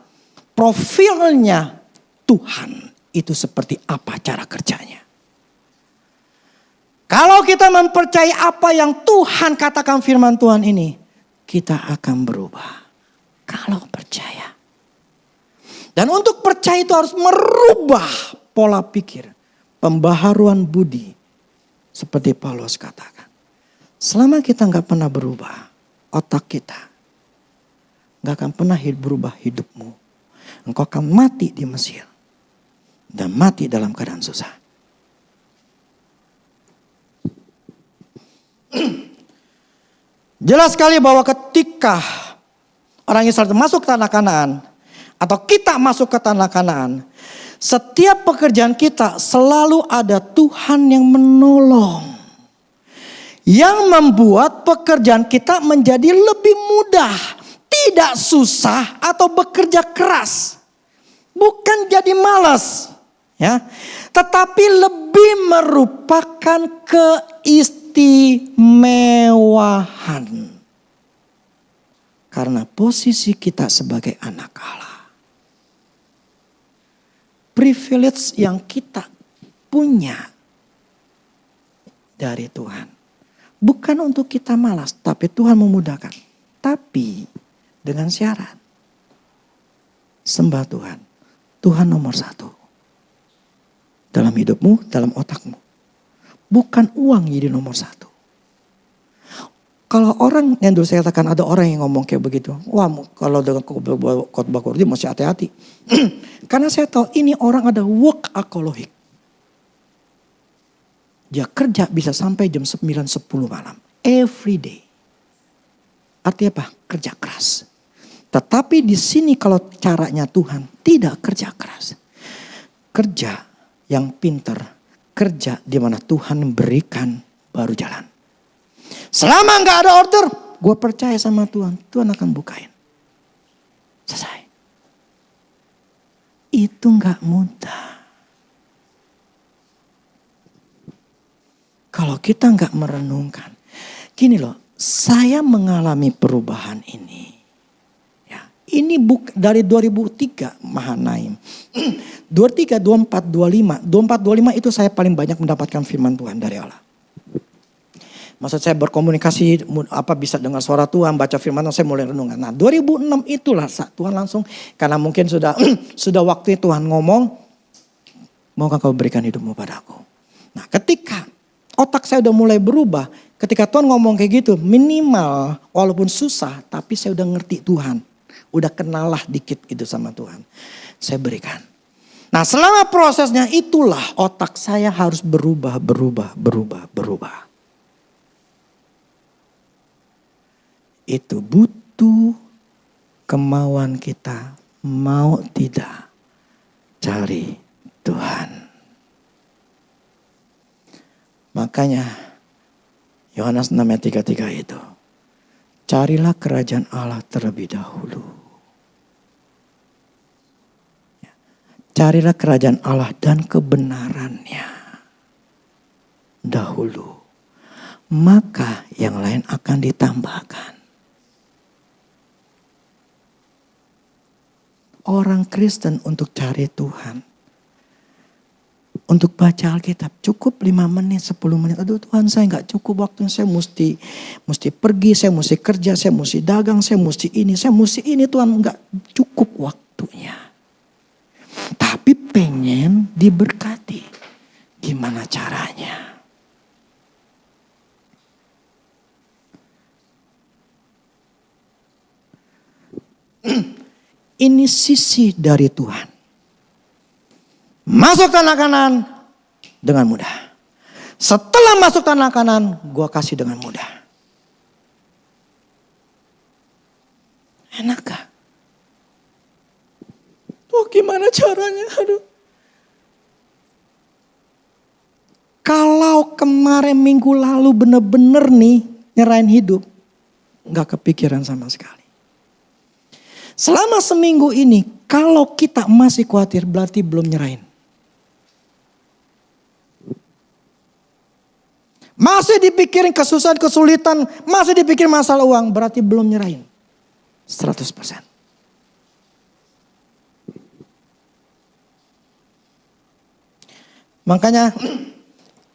profilnya Tuhan. Itu seperti apa cara kerjanya. Kalau kita mempercayai apa yang Tuhan katakan firman Tuhan ini. Kita akan berubah. Kalau percaya. Dan untuk percaya itu harus merubah pola pikir. Pembaharuan budi. Seperti Paulus katakan. Selama kita gak pernah berubah. Otak kita. Gak akan pernah berubah hidupmu. Engkau akan mati di Mesir. Dan mati dalam keadaan susah. Jelas sekali bahwa ketika orang Israel masuk ke tanah Kanaan. Atau kita masuk ke tanah Kanaan. Setiap pekerjaan kita selalu ada Tuhan yang menolong. Yang membuat pekerjaan kita menjadi lebih mudah. Tidak susah atau bekerja keras. Bukan jadi malas. Ya, tetapi lebih merupakan keistimewahan. Karena posisi kita sebagai anak Allah. Privilege yang kita punya dari Tuhan. Bukan untuk kita malas, tapi Tuhan memudahkan. Tapi dengan syarat. Sembah Tuhan. Tuhan nomor satu. Dalam hidupmu, dalam otakmu. Bukan uang jadi nomor satu. Kalau orang yang dulu saya katakan ada orang yang ngomong kayak begitu. Wah kalau dengan khotbah kurdi masih hati-hati. Karena saya tahu ini orang ada workaholic. Dia kerja bisa sampai jam 9-10 malam. Every day. Artinya apa? Kerja keras. Tetapi di sini kalau caranya Tuhan tidak kerja keras. Kerja yang pintar. Kerja di mana Tuhan memberikan baru jalan. Selama gak ada order, gue percaya sama Tuhan. Tuhan akan bukain. Selesai. Itu gak mudah. Kalau kita gak merenungkan. Gini loh, saya mengalami perubahan ini. Ini dari 2003 Mahanaim. 23, 24, 25. 24, 25 itu saya paling banyak mendapatkan firman Tuhan dari Allah. Maksud saya berkomunikasi, bisa dengar suara Tuhan, baca firman Tuhan, saya mulai renungan. Nah 2006 itulah saat Tuhan langsung, karena mungkin sudah waktunya Tuhan ngomong, maukah kau berikan hidupmu padaku. Nah ketika otak saya udah mulai berubah, ketika Tuhan ngomong kayak gitu, minimal walaupun susah, tapi saya udah ngerti Tuhan. Udah kenal lah dikit gitu sama Tuhan. Saya berikan. Nah selama prosesnya itulah otak saya harus berubah. Itu butuh kemauan kita. Mau tidak cari Tuhan. Makanya Yohanes 6 ayat 33 itu. Carilah kerajaan Allah terlebih dahulu. Carilah kerajaan Allah dan kebenarannya dahulu. Maka yang lain akan ditambahkan. Orang Kristen untuk cari Tuhan. Untuk baca Alkitab cukup 5 menit, 10 menit. Aduh Tuhan saya gak cukup waktunya. Saya mesti pergi, saya mesti kerja, saya mesti dagang, saya mesti ini. Tuhan gak cukup waktunya. Tapi pengen diberkati. Gimana caranya? Ini sisi dari Tuhan. Masuk tanah kanan dengan mudah. Setelah masuk tanah kanan, gue kasih dengan mudah. Enak gak? Tuh gimana caranya? Aduh. Kalau kemarin minggu lalu bener-bener nih nyerahin hidup. Gak kepikiran sama sekali. Selama seminggu ini kalau kita masih khawatir berarti belum nyerahin. Masih dipikirin kesusahan, kesulitan, masih dipikirin masalah uang berarti belum nyerahin. 100%. Makanya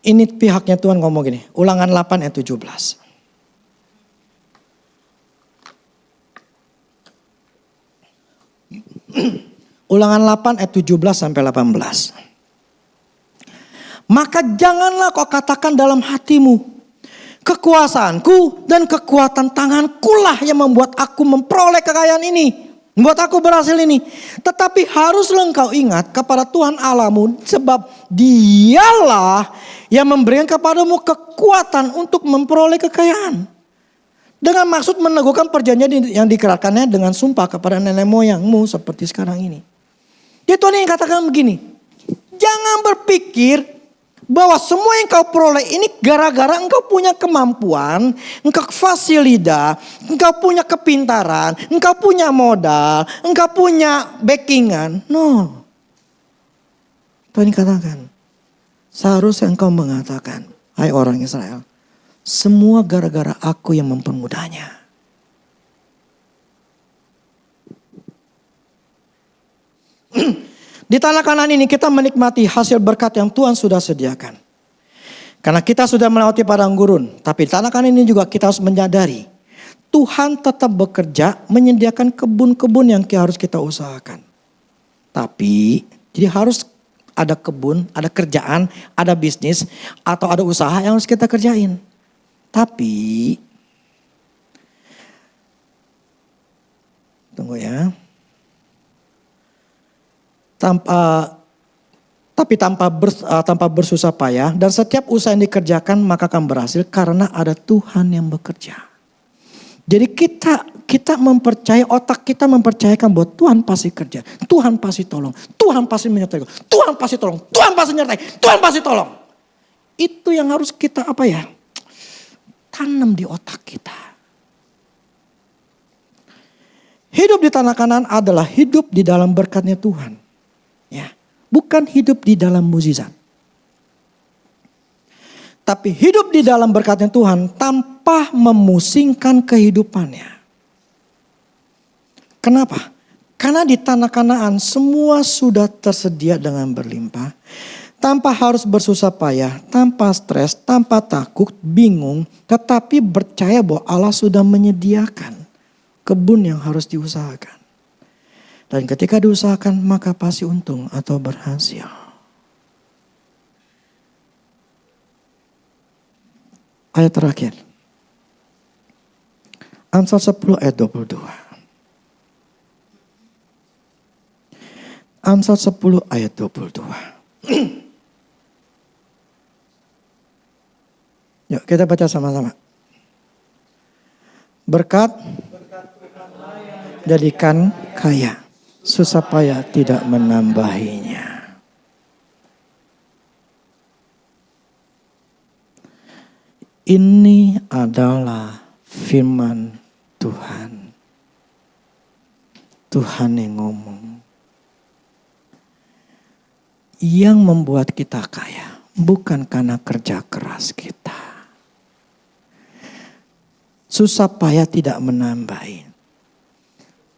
ini pihaknya Tuhan ngomong gini. Ulangan 8 ayat 17. Ulangan 8 ayat 17 sampai 18. Maka janganlah kau katakan dalam hatimu, kekuasaanku dan kekuatan tangankulah yang membuat aku memperoleh kekayaan ini. Membuat aku berhasil ini. Tetapi haruslah engkau ingat kepada Tuhan Allahmu. Sebab dialah yang memberikan kepadamu kekuatan untuk memperoleh kekayaan. Dengan maksud meneguhkan perjanjian yang dikerahkannya dengan sumpah kepada nenek moyangmu seperti sekarang ini. Dia Tuhan yang katakan begini. Jangan berpikir bahwa semua yang kau peroleh ini gara-gara engkau punya kemampuan, engkau fasilida, engkau punya kepintaran, engkau punya modal, engkau punya backingan. No. Tuhan katakan, seharusnya engkau mengatakan, hai orang Israel, semua gara-gara aku yang mempermudahnya. Di tanah Kanaan ini kita menikmati hasil berkat yang Tuhan sudah sediakan. Karena kita sudah melewati padang gurun. Tapi di tanah Kanaan ini juga kita harus menyadari. Tuhan tetap bekerja menyediakan kebun-kebun yang harus kita usahakan. Tapi jadi harus ada kebun, ada kerjaan, ada bisnis, atau ada usaha yang harus kita kerjain. Tapi, tunggu ya. Tanpa bersusah payah dan setiap usaha yang dikerjakan maka akan berhasil karena ada Tuhan yang bekerja. Jadi kita mempercayai, otak kita mempercayakan bahwa Tuhan pasti kerja, Tuhan pasti tolong, Tuhan pasti menyertai, Tuhan pasti tolong, Tuhan pasti menyertai, Tuhan pasti tolong. Itu yang harus kita tanam di otak kita. Hidup di tanah Kanaan adalah hidup di dalam berkatnya Tuhan. Ya, bukan hidup di dalam mukjizat. Tapi hidup di dalam berkatnya Tuhan tanpa memusingkan kehidupannya. Kenapa? Karena di tanah Kanaan semua sudah tersedia dengan berlimpah. Tanpa harus bersusah payah, tanpa stres, tanpa takut, bingung. Tetapi percaya bahwa Allah sudah menyediakan kebun yang harus diusahakan. Dan ketika diusahakan maka pasti untung atau berhasil. Ayat terakhir. Amsal 10 ayat 22. Amsal 10 ayat 22. Yuk kita baca sama-sama. Berkat jadikan kaya, susah payah tidak menambahinya. Ini adalah firman Tuhan. Tuhan yang ngomong. Yang membuat kita kaya bukan karena kerja keras kita. Susah payah tidak menambahin.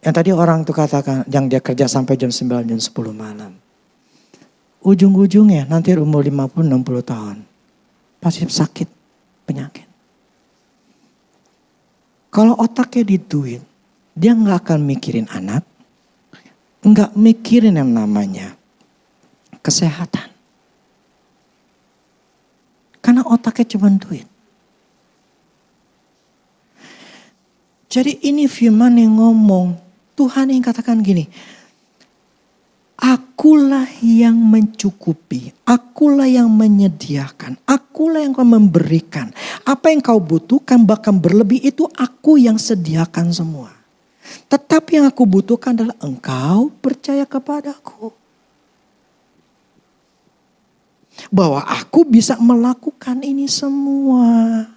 Yang tadi orang tuh katakan yang dia kerja sampai jam 9, jam 10 malam. Ujung-ujungnya nanti umur 50-60 tahun. Pasti sakit. Penyakit. Kalau otaknya di duit, dia gak akan mikirin anak, gak mikirin yang namanya kesehatan. Karena otaknya cuma duit. Jadi ini firman yang ngomong, Tuhan yang katakan gini, akulah yang mencukupi, akulah yang menyediakan, akulah yang akan memberikan. Apa yang kau butuhkan bahkan berlebih itu aku yang sediakan semua. Tetapi yang aku butuhkan adalah engkau percaya kepadaku. Bahwa aku bisa melakukan ini semua.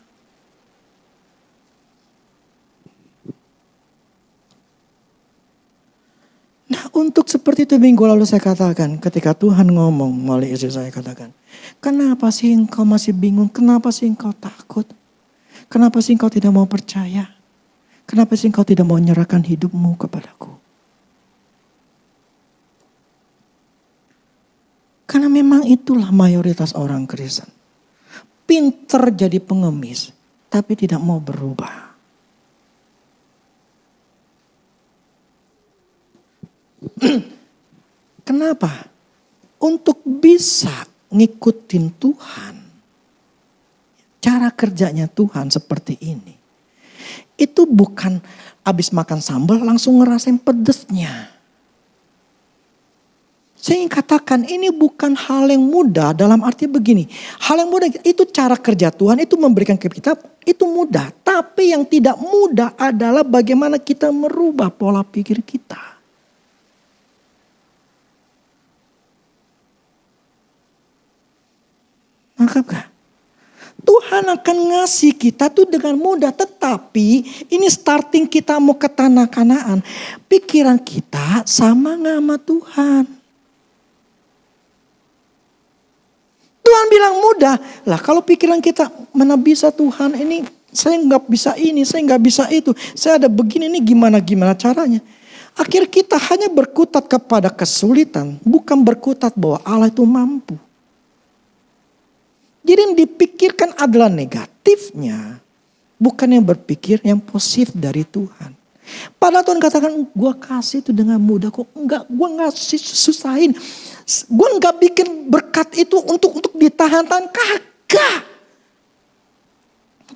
Nah untuk seperti itu minggu lalu saya katakan ketika Tuhan ngomong melalui istri saya katakan. Kenapa sih engkau masih bingung? Kenapa sih engkau takut? Kenapa sih engkau tidak mau percaya? Kenapa sih engkau tidak mau menyerahkan hidupmu kepadaku? Karena memang itulah mayoritas orang Kristen. Pinter jadi pengemis tapi tidak mau berubah. Kenapa? Untuk bisa ngikutin Tuhan. Cara kerjanya Tuhan seperti ini. Itu bukan habis makan sambal langsung ngerasain pedesnya. Saya ingin katakan ini bukan hal yang mudah dalam arti begini. Hal yang mudah itu cara kerja Tuhan itu memberikan ke kita itu mudah. Tapi yang tidak mudah adalah bagaimana kita merubah pola pikir kita. Nangkapkah? Tuhan akan ngasih kita tuh dengan mudah. Tetapi ini starting kita mau ke tanah Kanaan. Pikiran kita sama gak sama Tuhan? Tuhan bilang mudah. Lah kalau pikiran kita mana bisa Tuhan ini. Saya gak bisa ini, saya gak bisa itu. Saya ada begini ini gimana caranya. Akhir kita hanya berkutat kepada kesulitan. Bukan berkutat bahwa Allah itu mampu. Jadi yang dipikirkan adalah negatifnya. Bukan yang berpikir yang positif dari Tuhan. Padahal Tuhan katakan, gue kasih itu dengan mudah kok. Enggak, gue gak susahin. Gue gak bikin berkat itu untuk ditahan-tahan. Kagak.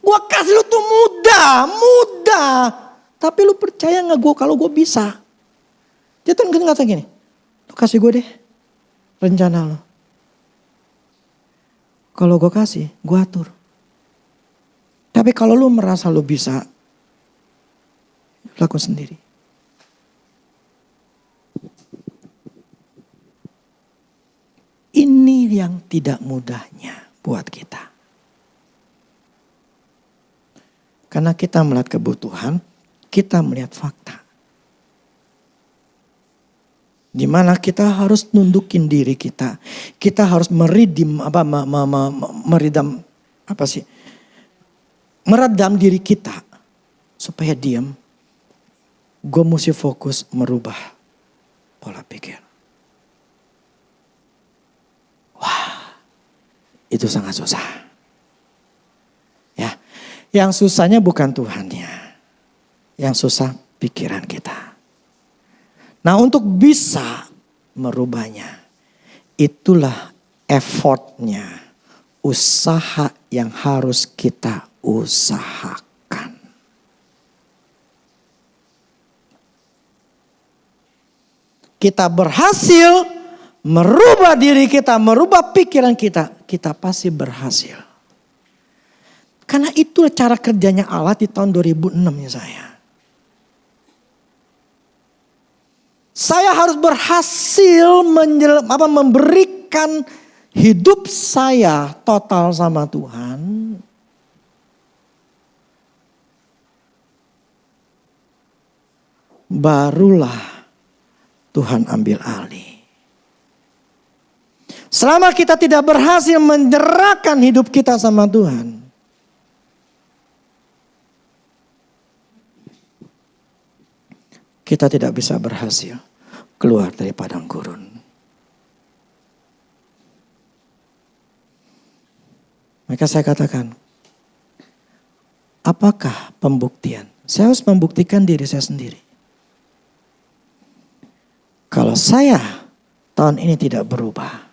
Gue kasih lu tuh mudah. Tapi lu percaya gak gue kalau gue bisa? Jadi Tuhan kata gini, lu kasih gue deh rencana lu. Kalau gue kasih, gue atur. Tapi kalau lu merasa lu bisa, lakukan sendiri. Ini yang tidak mudahnya buat kita. Karena kita melihat kebutuhan, kita melihat fakta. Di mana kita harus nundukin diri kita. Kita harus meredam diri kita supaya diam. Gue mesti fokus merubah pola pikir. Wah, itu sangat susah. Ya, yang susahnya bukan Tuhannya, yang susah pikiran kita. Nah, untuk bisa merubahnya, itulah effortnya, usaha yang harus kita usahakan. Kita berhasil merubah diri kita, merubah pikiran kita, kita pasti berhasil. Karena itu cara kerjanya Allah di tahun 2006 ya saya. Saya harus berhasil memberikan hidup saya total sama Tuhan. Barulah Tuhan ambil alih. Selama kita tidak berhasil menyerahkan hidup kita sama Tuhan, kita tidak bisa berhasil keluar dari padang gurun. Maka saya katakan, apakah pembuktian? Saya harus membuktikan diri saya sendiri. Kalau saya tahun ini tidak berubah,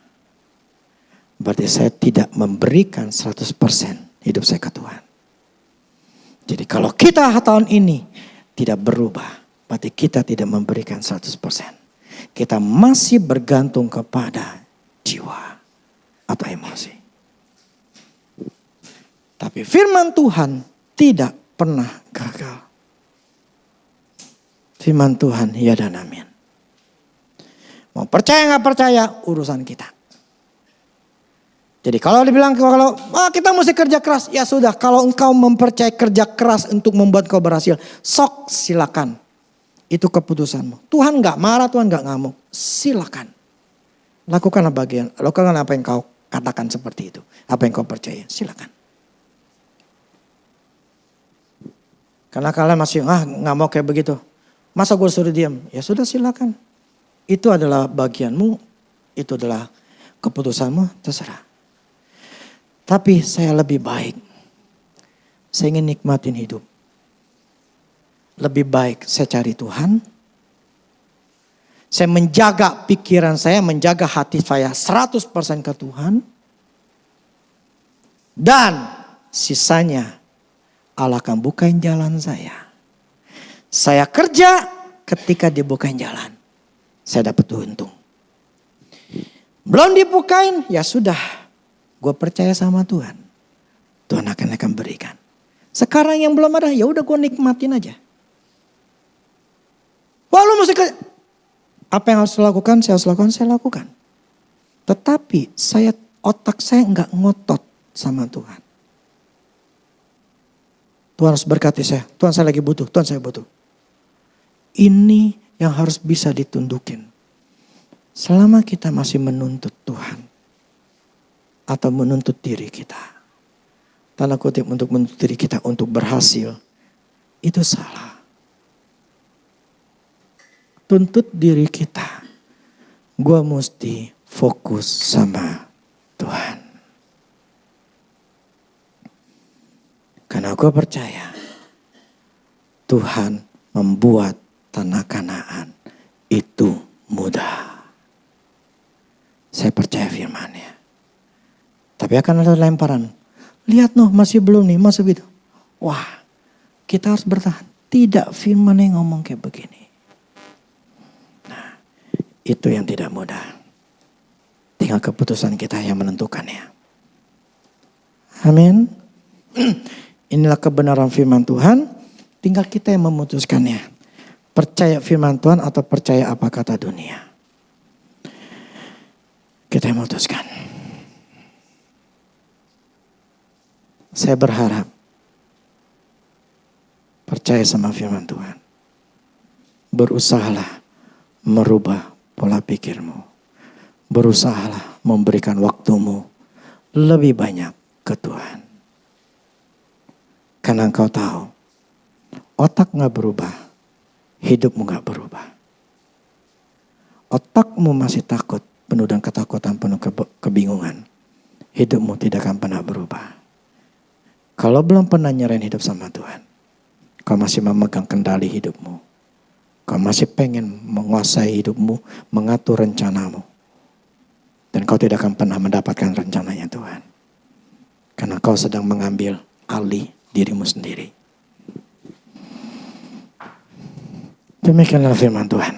berarti saya tidak memberikan 100% hidup saya ke Tuhan. Jadi kalau kita tahun ini tidak berubah, berarti kita tidak memberikan 100%. Kita masih bergantung kepada jiwa atau emosi. Tapi firman Tuhan tidak pernah gagal. Firman Tuhan ya dan amin. Mau percaya gak percaya urusan kita. Jadi kalau dibilang kita mesti kerja keras. Ya sudah, kalau engkau mempercayai kerja keras untuk membuat kau berhasil. Sok silakan. Itu keputusanmu. Tuhan gak marah, Tuhan gak ngamuk. Silakan. Lakukanlah lakukan apa yang kau katakan seperti itu. Apa yang kau percaya, silakan. Karena kalian masih gak mau kayak begitu. Masa gue suruh diam? Ya sudah silakan. Itu adalah bagianmu, itu adalah keputusanmu, terserah. Tapi saya lebih baik, saya ingin nikmatin hidup. Lebih baik saya cari Tuhan, saya menjaga pikiran saya, menjaga hati saya 100% ke Tuhan. Dan sisanya Allah akan bukain jalan saya. Saya kerja ketika dibukain jalan. Saya dapat untung. Belum dibukain, ya sudah. Gue percaya sama Tuhan. Tuhan akan berikan. Sekarang yang belum ada, ya udah gue nikmatin aja. Wah lu mesti apa yang harus lakukan, saya lakukan. Tetapi otak saya nggak ngotot sama Tuhan. Tuhan harus berkati saya. Tuhan saya lagi butuh, Tuhan saya butuh. Ini yang harus bisa ditundukin. Selama kita masih menuntut Tuhan. Atau menuntut diri kita. Tanda kutip untuk menuntut diri kita untuk berhasil. Itu salah. Tuntut diri kita. Gua mesti fokus sama Tuhan. Karena gue percaya Tuhan membuat tanah Kanaan itu mudah. Saya percaya firman-Nya. Tapi akan ada lemparan. Lihat masih belum nih, masih begitu. Wah, kita harus bertahan. Tidak, firman-Nya ngomong kayak begini. Nah, itu yang tidak mudah. Tinggal keputusan kita yang menentukannya. Amin. Inilah kebenaran firman Tuhan. Tinggal kita yang memutuskannya. Percaya firman Tuhan atau percaya apa kata dunia. Kita yang memutuskan. Saya berharap percaya sama firman Tuhan. Berusahalah merubah pola pikirmu. Berusahalah memberikan waktumu lebih banyak ke Tuhan. Karena engkau tahu, otak gak berubah, hidupmu gak berubah. Otakmu masih takut, penuh dengan ketakutan, penuh kebingungan. Hidupmu tidak akan pernah berubah. Kalau belum pernah nyerahin hidup sama Tuhan, kau masih memegang kendali hidupmu. Kau masih pengen menguasai hidupmu, mengatur rencanamu. Dan kau tidak akan pernah mendapatkan rencananya Tuhan. Karena kau sedang mengambil alih dirimu sendiri. Demikianlah firman Tuhan.